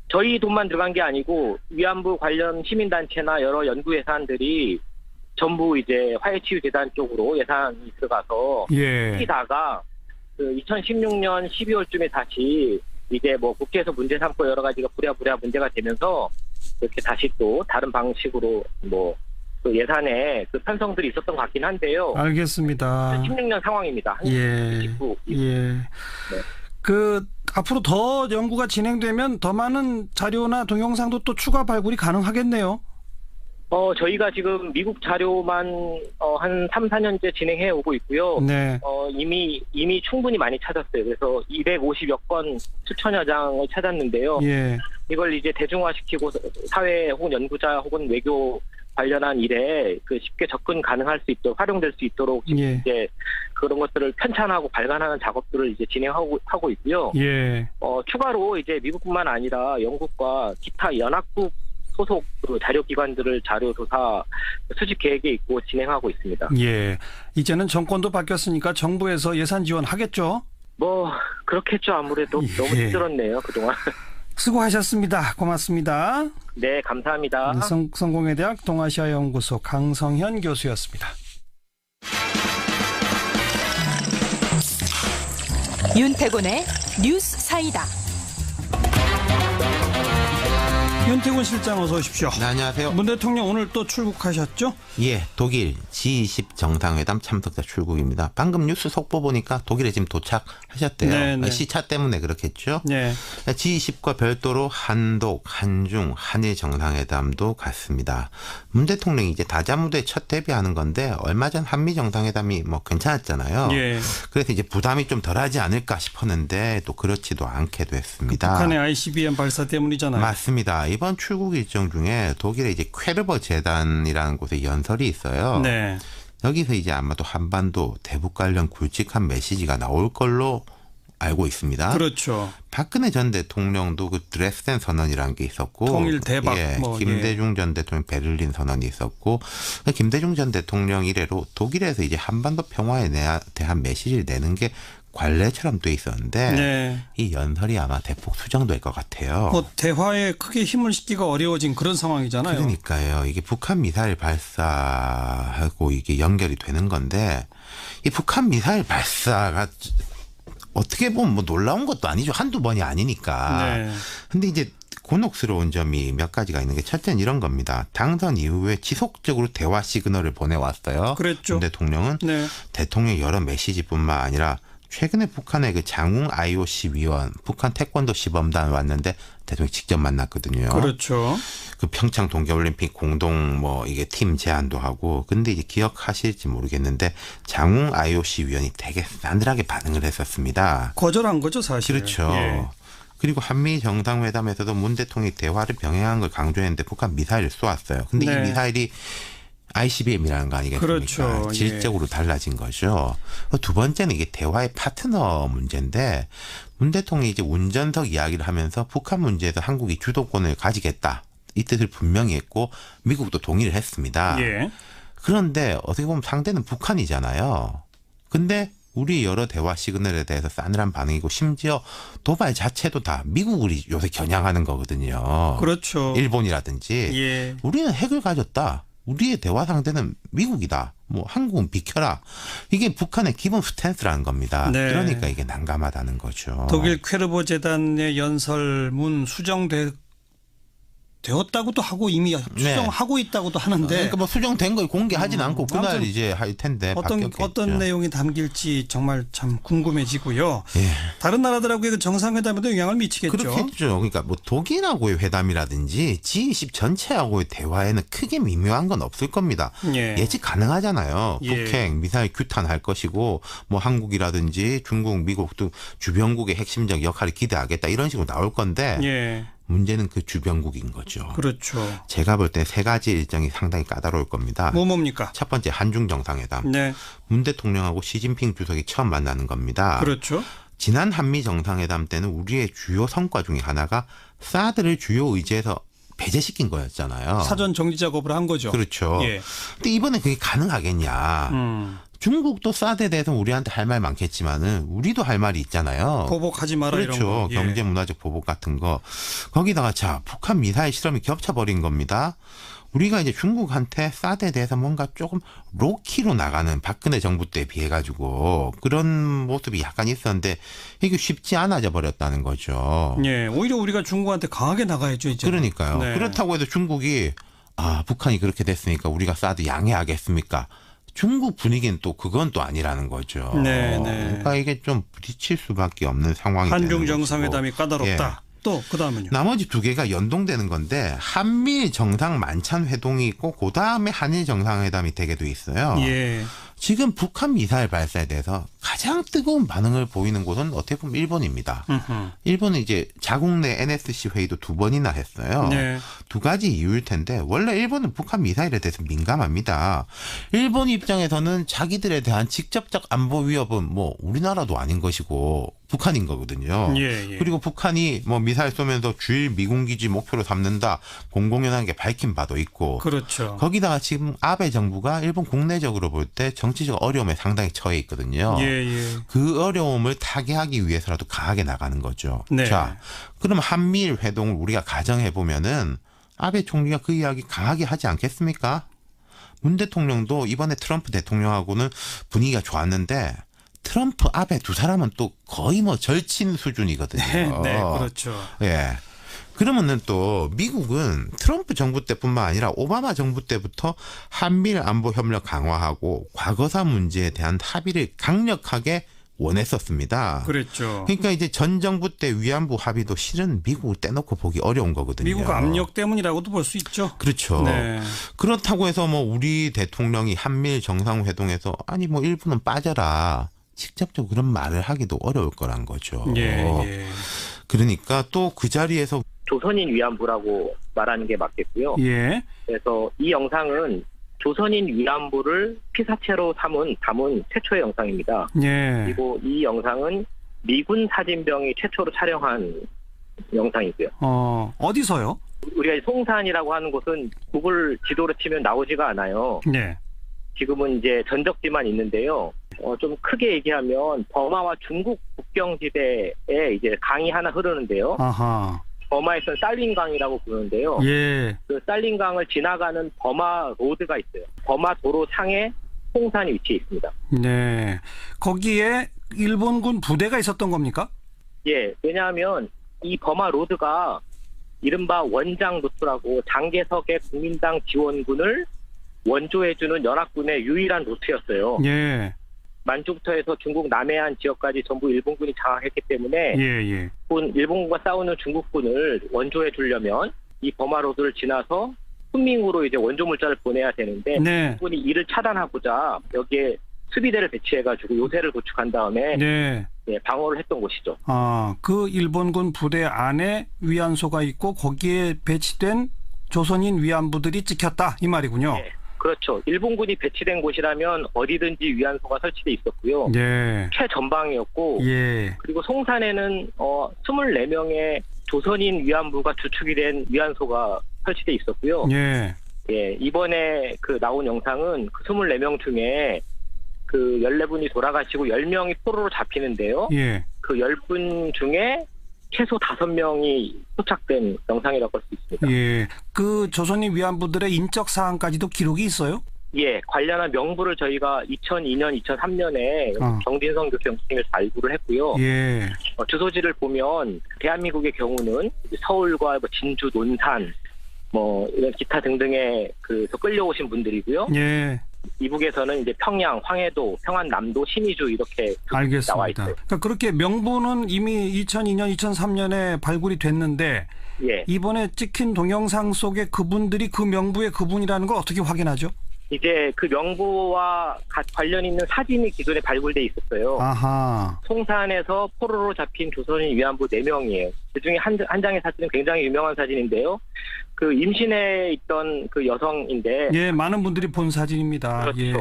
저희 돈만 들어간 게 아니고 위안부 관련 시민단체나 여러 연구 예산들이 전부 이제 화해치유재단 쪽으로 예산이 들어가서 다가 그 2016년 12월쯤에 다시 이제 뭐 국회에서 문제 삼고 여러 가지가 부랴부랴 문제가 되면서 이렇게 다시 또 다른 방식으로 뭐 그 예산에 그 편성들이 있었던 것 같긴 한데요. 알겠습니다. 16년 상황입니다. 앞으로 더 연구가 진행되면 더 많은 자료나 동영상도 또 추가 발굴이 가능하겠네요. 저희가 지금 미국 자료만 한 3, 4년째 진행해 오고 있고요. 이미 충분히 많이 찾았어요. 그래서 250여 건 수천여 장을 찾았는데요. 이걸 이제 대중화시키고 사회 혹은 연구자 혹은 외교 관련한 일에 그 쉽게 접근 가능할 수 있도록 활용될 수 있도록 이제 그런 것들을 편찬하고 발간하는 작업들을 이제 진행하고 있고요. 추가로 이제 미국뿐만 아니라 영국과 기타 연합국 소속 그 자료기관들을 자료 조사 수집 계획에 있고 진행하고 있습니다. 이제는 정권도 바뀌었으니까 정부에서 예산 지원하겠죠? 뭐 그렇겠죠. 아무래도 너무 힘들었네요 그동안. 수고하셨습니다. 고맙습니다. 네, 감사합니다. 성공회대학 동아시아연구소 강성현 교수였습니다. 윤태곤의 뉴스 사이다. 윤태곤 실장 어서 오십시오. 네, 안녕하세요. 문 대통령 오늘 또 출국하셨죠? 예, 독일 G20 정상회담 참석자 출국입니다. 방금 뉴스 속보 보니까 독일에 지금 도착하셨대요. 네네. 시차 때문에 그렇겠죠? 네. G20과 별도로 한독, 한중, 한일 정상회담도 갔습니다. 문 대통령이 이제 다자무대에 첫 데뷔하는 건데 얼마 전 한미 정상회담이 뭐 괜찮았잖아요. 예. 그래서 이제 부담이 좀 덜하지 않을까 싶었는데 또 그렇지도 않게 됐습니다. 북한의 ICBM 발사 때문이잖아요. 맞습니다. 이번 출국 일정 중에 독일의 이제 퀘르버 재단이라는 곳에 연설이 있어요. 네. 여기서 이제 아마도 한반도 대북 관련 굵직한 메시지가 나올 걸로 알고 있습니다. 그렇죠. 박근혜 전 대통령도 그 드레스덴 선언이라는 게 있었고, 통일 대박. 예, 김대중 전 대통령 베를린 선언이 있었고, 김대중 전 대통령 이래로 독일에서 이제 한반도 평화에 대한 메시지를 내는 게 관례처럼 돼 있었는데 네. 이 연설이 아마 대폭 수정될 것 같아요. 뭐 대화에 크게 힘을 싣기가 어려워진 그런 상황이잖아요. 그러니까요. 이게 북한 미사일 발사하고 이게 연결이 되는 건데 이 북한 미사일 발사가 어떻게 보면 뭐 놀라운 것도 아니죠. 한두 번이 아니니까. 네. 근데 이제 곤혹스러운 점이 몇 가지가 있는 게 첫째는 이런 겁니다. 당선 이후에 지속적으로 대화 시그널을 보내왔어요. 그랬죠. 대통령은 네. 대통령 여러 메시지뿐만 아니라 최근에 북한의 그 장웅 IOC 위원, 북한 태권도 시범단 왔는데 대통령 직접 만났거든요. 그렇죠. 그 평창 동계올림픽 공동 뭐 이게 팀 제안도 하고, 근데 이제 기억하실지 모르겠는데 장웅 IOC 위원이 되게 싸늘하게 반응을 했었습니다. 거절한 거죠, 사실. 그렇죠. 예. 그리고 한미 정상회담에서도 문 대통령이 대화를 병행한 걸 강조했는데 북한 미사일을 쏘았어요. 근데 네. 이 미사일이 ICBM이라는 거 아니겠습니까? 그렇죠. 질적으로 달라진 거죠. 두 번째는 이게 대화의 파트너 문제인데 문 대통령이 이제 운전석 이야기를 하면서 북한 문제에서 한국이 주도권을 가지겠다. 이 뜻을 분명히 했고 미국도 동의를 했습니다. 예. 그런데 어떻게 보면 상대는 북한이잖아요. 근데 우리 여러 대화 시그널에 대해서 싸늘한 반응이고 심지어 도발 자체도 다 미국을 요새 겨냥하는 거거든요. 그렇죠. 일본이라든지. 예. 우리는 핵을 가졌다. 우리의 대화 상대는 미국이다. 뭐 한국은 비켜라. 이게 북한의 기본 스탠스라는 겁니다. 네. 그러니까 이게 난감하다는 거죠. 독일 퀘르버 재단의 연설문 되었다고도 하고 이미 수정하고 있다고도 하는데 그러니까 뭐 수정된 걸 공개하진 않고 그날 이제 할 텐데 어떤 내용이 담길지 정말 참 궁금해지고요. 예. 다른 나라들하고의 그 정상회담에도 영향을 미치겠죠. 그렇겠죠. 그러니까 뭐 독일하고의 회담이라든지 G20 전체하고의 대화에는 크게 미묘한 건 없을 겁니다. 예. 예측 가능하잖아요. 예. 북핵, 미사일 규탄할 것이고 뭐 한국이라든지 중국, 미국 등 주변국의 핵심적 역할을 기대하겠다 이런 식으로 나올 건데 예. 문제는 그 주변국인 거죠. 그렇죠. 제가 볼 때 세 가지 일정이 상당히 까다로울 겁니다. 뭡니까? 첫 번째 한중 정상회담. 네. 문 대통령하고 시진핑 주석이 처음 만나는 겁니다. 그렇죠. 지난 한미 정상회담 때는 우리의 주요 성과 중에 하나가 사드를 주요 의제에서 배제시킨 거였잖아요. 사전 정리 작업을 한 거죠. 그렇죠. 예. 근데 이번에 그게 가능하겠냐. 중국도 사드에 대해서 우리한테 할 말 많겠지만은 우리도 할 말이 있잖아요. 보복하지 마라 그렇죠. 이런 거. 예. 경제 문화적 보복 같은 거. 거기다가 자 북한 미사일 실험이 겹쳐버린 겁니다. 우리가 이제 중국한테 사드에 대해서 뭔가 조금 로키로 나가는 박근혜 정부 때에 비해 가지고 그런 모습이 약간 있었는데 이게 쉽지 않아져 버렸다는 거죠. 예, 오히려 우리가 중국한테 강하게 나가야죠 이제. 그러니까요. 네. 그렇다고 해서 중국이 북한이 그렇게 됐으니까 우리가 사드 양해하겠습니까? 중국 분위기는 또 그건 또 아니라는 거죠. 네, 네. 그러니까 이게 좀 부딪힐 수밖에 없는 상황이 되는 한중 거죠. 정상회담이 까다롭다. 예. 또 그다음은요. 나머지 두 개가 연동되는 건데 한미 정상 만찬 회동이 있고 그다음에 한일 정상회담이 되게 돼 있어요. 예. 지금 북한 미사일 발사에 대해서 가장 뜨거운 반응을 보이는 곳은 어떻게 보면 일본입니다. 일본은 이제 자국 내 NSC 회의도 2번이나 했어요. 네. 두 가지 이유일 텐데 원래 일본은 북한 미사일에 대해서 민감합니다. 일본 입장에서는 자기들에 대한 직접적 안보 위협은 뭐 우리나라도 아닌 것이고 북한인 거거든요. 예, 예. 그리고 북한이 뭐 미사일 쏘면서 주일 미군 기지 목표로 삼는다 공공연하게 밝힌 바도 있고. 그렇죠. 거기다가 지금 아베 정부가 일본 국내적으로 볼 때 정치적 어려움에 상당히 처해 있거든요. 예, 그 어려움을 타개하기 위해서라도 강하게 나가는 거죠. 네. 자, 그럼 한미일 회동을 우리가 가정해 보면은 아베 총리가 그 이야기 강하게 하지 않겠습니까? 문 대통령도 이번에 트럼프 대통령하고는 분위기가 좋았는데 트럼프, 아베 두 사람은 또 거의 뭐 절친 수준이거든요. 네, 그렇죠. 예. 그러면은 또 미국은 트럼프 정부 때뿐만 아니라 오바마 정부 때부터 한미일 안보 협력 강화하고 과거사 문제에 대한 합의를 강력하게 원했었습니다. 그랬죠. 그러니까 이제 전 정부 때 위안부 합의도 실은 미국을 떼놓고 보기 어려운 거거든요. 미국 압력 때문이라고도 볼 수 있죠. 그렇죠. 네. 그렇다고 해서 뭐 우리 대통령이 한미일 정상회동에서 아니 뭐 일부는 빠져라. 직접적으로 그런 말을 하기도 어려울 거란 거죠. 예. 그러니까 또 그 자리에서 조선인 위안부라고 말하는 게 맞겠고요. 예. 그래서 이 영상은 조선인 위안부를 피사체로 담은 최초의 영상입니다. 예. 그리고 이 영상은 미군 사진병이 최초로 촬영한 영상이고요. 어디서요? 우리가 송산이라고 하는 곳은 구글 지도로 치면 나오지가 않아요. 네. 지금은 이제 전적지만 있는데요. 좀 크게 얘기하면 버마와 중국 국경지대에 이제 강이 하나 흐르는데요. 아하. 버마에서는 살린강이라고 부르는데요. 예. 그 살린강을 지나가는 버마 로드가 있어요. 버마 도로 상에 송산이 위치해 있습니다. 네. 거기에 일본군 부대가 있었던 겁니까? 예. 왜냐하면 이 버마 로드가 이른바 원장 루트라고 장개석의 국민당 지원군을 원조해주는 연합군의 유일한 루트였어요. 예. 만주부터 해서 중국 남해안 지역까지 전부 일본군이 장악했기 때문에 일본군과 싸우는 중국군을 원조해 주려면 이 버마로드를 지나서 훈민으로 이제 원조 물자를 보내야 되는데 일본군이 이를 차단하고자 여기에 수비대를 배치해가지고 요새를 구축한 다음에 방어를 했던 곳이죠. 그 일본군 부대 안에 위안소가 있고 거기에 배치된 조선인 위안부들이 찍혔다 이 말이군요. 네. 그렇죠. 일본군이 배치된 곳이라면 어디든지 위안소가 설치돼 있었고요. 최전방이었고 그리고 송산에는 24명의 조선인 위안부가 주축이 된 위안소가 설치돼 있었고요. 이번에 그 나온 영상은 그 24명 중에 그 14분이 돌아가시고 10명이 포로로 잡히는데요. 그 10분 중에 최소 5명이 포착된 영상이라고 할 수 있습니다. 예. 그 조선인 위안부들의 인적 사항까지도 기록이 있어요? 예. 관련한 명부를 저희가 2002년, 2003년에 정진성 교수 영수증에서 발굴을 했고요. 주소지를 보면 대한민국의 경우는 서울과 진주, 논산, 이런 기타 등등의 그서 끌려오신 분들이고요. 이북에서는 이제 평양, 황해도, 평안남도, 신의주 이렇게 나와 있어요. 그러니까 그렇게 명부는 이미 2002년, 2003년에 발굴이 됐는데 이번에 찍힌 동영상 속에 그분들이 그 명부의 그분이라는 걸 어떻게 확인하죠? 이제 그 명부와 관련 있는 사진이 기존에 발굴돼 있었어요. 아하. 송산에서 포로로 잡힌 조선인 위안부 4명이에요. 그중에 한 장의 사진은 굉장히 유명한 사진인데요. 그 임신해 있던 그 여성인데 많은 분들이 본 사진입니다. 그렇죠.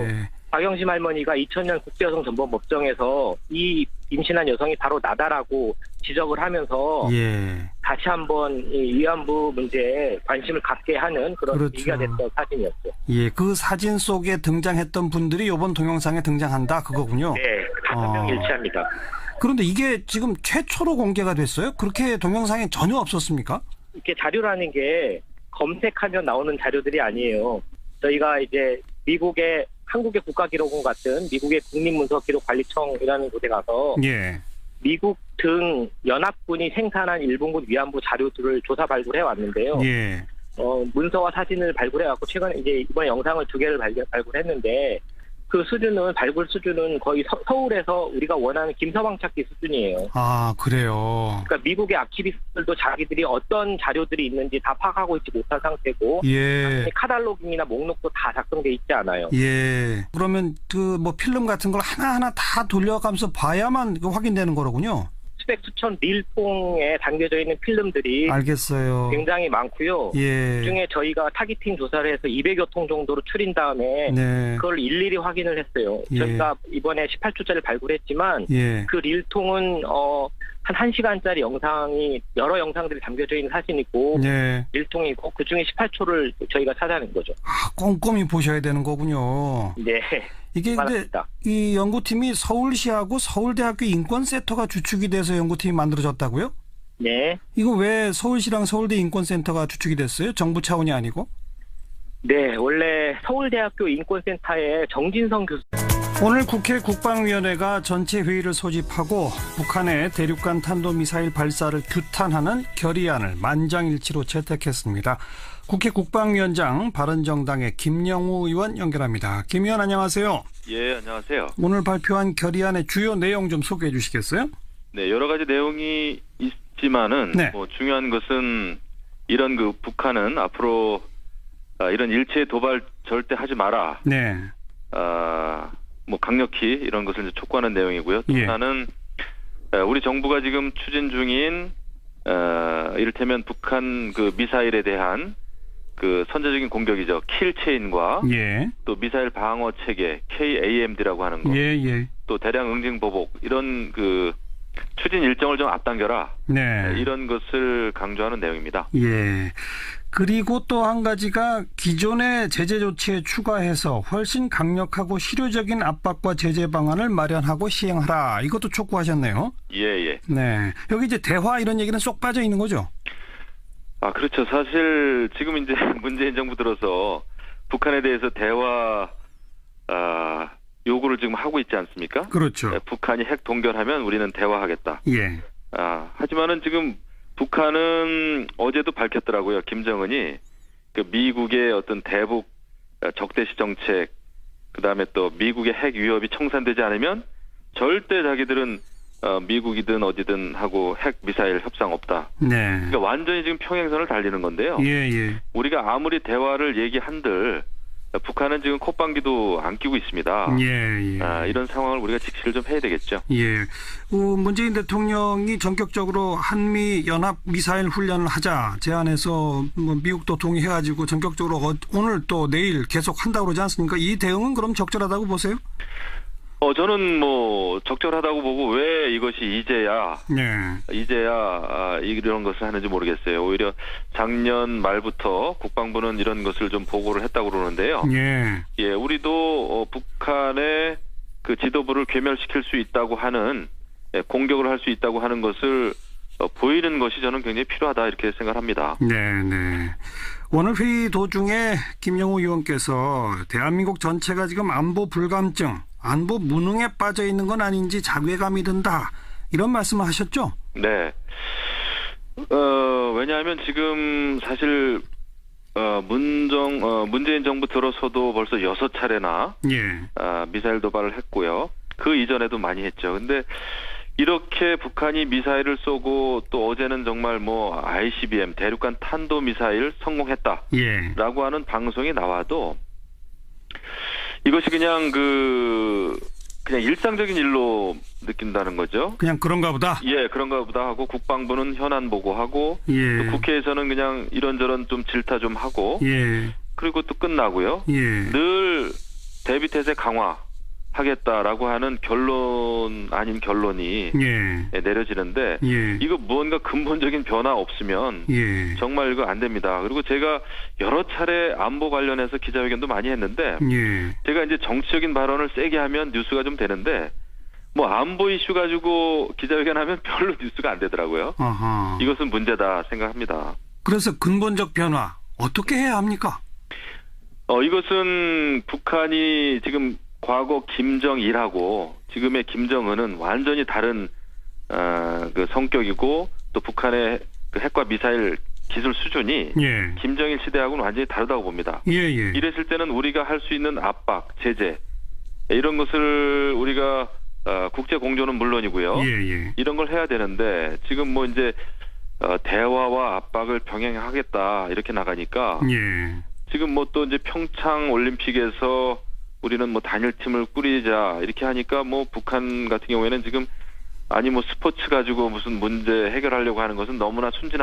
박영심 할머니가 2000년 국제여성전범법정에서 이 임신한 여성이 바로 나다라고 지적을 하면서 다시 한번 이 위안부 문제에 관심을 갖게 하는 그런 계기가 됐던 사진이었죠. 그 사진 속에 등장했던 분들이 이번 동영상에 등장한다 그거군요. 네, 5명 일치합니다. 그런데 이게 지금 최초로 공개가 됐어요? 그렇게 동영상에 전혀 없었습니까? 이렇게 자료라는 게 검색하면 나오는 자료들이 아니에요. 저희가 이제 한국의 국가기록원 같은 미국의 국립문서기록관리청이라는 곳에 가서 미국 등 연합군이 생산한 일본군 위안부 자료들을 조사 발굴해 왔는데요. 문서와 사진을 발굴해 왔고 최근에 이제 이번 영상을 2개를 발굴했는데 그 발굴 수준은 거의 서울에서 우리가 원하는 김서방 찾기 수준이에요. 아, 그래요. 그러니까 미국의 아키비스트들도 자기들이 어떤 자료들이 있는지 다 파악하고 있지 못한 상태고, 카탈로그나 목록도 다 작성돼 있지 않아요. 그러면 필름 같은 걸 하나하나 다 돌려가면서 봐야만 확인되는 거로군요. 수백 수천 밀통에 담겨져 있는 필름들이 알겠어요. 굉장히 많고요. 그중에 저희가 타깃팅 조사를 해서 200여 통 정도로 추린 다음에 그걸 일일이 확인을 했어요. 저희가 이번에 18초짜리를 발굴했지만 그 릴통은 한 1시간짜리 영상이 여러 영상들이 담겨져 있는 사진이고 네. 일통이고 그중에 18초를 저희가 찾아낸 거죠. 아, 꼼꼼히 보셔야 되는 거군요. 네. 이게 근데 이 연구팀이 서울시하고 서울대학교 인권센터가 주축이 돼서 연구팀이 만들어졌다고요? 네. 이거 왜 서울시랑 서울대 인권센터가 주축이 됐어요? 정부 차원이 아니고? 네, 원래 서울대학교 인권센터의 정진성 교수. 오늘 국회 국방위원회가 전체 회의를 소집하고 북한의 대륙간 탄도미사일 발사를 규탄하는 결의안을 만장일치로 채택했습니다. 국회 국방위원장 바른정당의 김영우 의원 연결합니다. 김 의원 안녕하세요. 예, 안녕하세요. 오늘 발표한 결의안의 주요 내용 좀 소개해 주시겠어요? 네, 여러 가지 내용이 있지만은 네. 뭐 중요한 것은 이런 그 북한은 앞으로 이런 일체 도발 절대 하지 마라. 네. 뭐 강력히 이런 것을 이제 촉구하는 내용이고요. 또 예. 하나는 우리 정부가 지금 추진 중인 이를테면 북한 그 미사일에 대한 그 선제적인 공격이죠. 킬체인과 예. 또 미사일 방어 체계 KAMD라고 하는 거. 예. 또 대량 응징 보복 이런 그 추진 일정을 좀 앞당겨라. 네. 이런 것을 강조하는 내용입니다. 예. 그리고 또 한 가지가 기존의 제재 조치에 추가해서 훨씬 강력하고 실효적인 압박과 제재 방안을 마련하고 시행하라. 이것도 촉구하셨네요. 예. 네. 여기 이제 대화 이런 얘기는 쏙 빠져 있는 거죠? 그렇죠. 사실 지금 이제 문재인 정부 들어서 북한에 대해서 대화 요구를 지금 하고 있지 않습니까? 그렇죠. 네, 북한이 핵 동결하면 우리는 대화하겠다. 예. 하지만은 지금 북한은 어제도 밝혔더라고요. 김정은이 그 미국의 어떤 대북 적대시 정책, 그다음에 또 미국의 핵 위협이 청산되지 않으면 절대 자기들은 미국이든 어디든 하고 핵 미사일 협상 없다. 네. 그러니까 완전히 지금 평행선을 달리는 건데요. 예. 우리가 아무리 대화를 얘기한들 북한은 지금 콧방귀도 안 끼고 있습니다. 예. 이런 상황을 우리가 직시를 좀 해야 되겠죠. 예. 문재인 대통령이 전격적으로 한미 연합 미사일 훈련을 하자 제안해서 뭐 미국도 동의해가지고 전격적으로 오늘 또 내일 계속 한다고 그러지 않습니까? 이 대응은 그럼 적절하다고 보세요? 저는 뭐 적절하다고 보고 왜 이것이 이제야 이런 것을 하는지 모르겠어요. 오히려 작년 말부터 국방부는 이런 것을 좀 보고를 했다고 그러는데요. 예, 우리도 북한의 그 지도부를 괴멸시킬 수 있다고 하는 공격을 할 수 있다고 하는 것을 보이는 것이 저는 굉장히 필요하다 이렇게 생각합니다. 네. 오늘 회의 도중에 김영우 의원께서 대한민국 전체가 지금 안보 불감증, 안보 무능에 빠져 있는 건 아닌지 자괴감이 든다. 이런 말씀을 하셨죠? 네. 왜냐하면 지금 사실 문재인 정부 들어서도 벌써 6차례나 미사일 도발을 했고요. 그 이전에도 많이 했죠. 근데 이렇게 북한이 미사일을 쏘고 또 어제는 정말 뭐 ICBM 대륙간 탄도 미사일 성공했다라고 하는 방송이 나와도 이것이 그냥 일상적인 일로 느낀다는 거죠. 그냥 그런가 보다. 예, 그런가 보다 하고 국방부는 현안 보고하고 또 국회에서는 그냥 이런저런 좀 질타 좀 하고 그리고 또 끝나고요. 늘 대비태세 강화하겠다라고 하는 결론 아닌 결론이 내려지는데 이거 무언가 근본적인 변화 없으면 정말 이거 안 됩니다. 그리고 제가 여러 차례 안보 관련해서 기자회견도 많이 했는데 제가 이제 정치적인 발언을 세게 하면 뉴스가 좀 되는데 뭐 안보 이슈 가지고 기자회견하면 별로 뉴스가 안 되더라고요. 이것은 문제다 생각합니다. 그래서 근본적 변화 어떻게 해야 합니까? 이것은 북한이 지금 과거 김정일하고 지금의 김정은은 완전히 다른 그 성격이고 또 북한의 그 핵과 미사일 기술 수준이 김정일 시대하고는 완전히 다르다고 봅니다. 이랬을 때는 우리가 할 수 있는 압박, 제재 이런 것을 우리가 국제 공조는 물론이고요. 이런 걸 해야 되는데 지금 뭐 이제 대화와 압박을 병행하겠다 이렇게 나가니까 지금 뭐 또 이제 평창 올림픽에서 우리는 뭐 단일팀을 꾸리자 이렇게 하니까 뭐 북한 같은 경우에는 지금 아니 뭐 스포츠 가지고 무슨 문제 해결하려고 하는 것은 너무나 순진한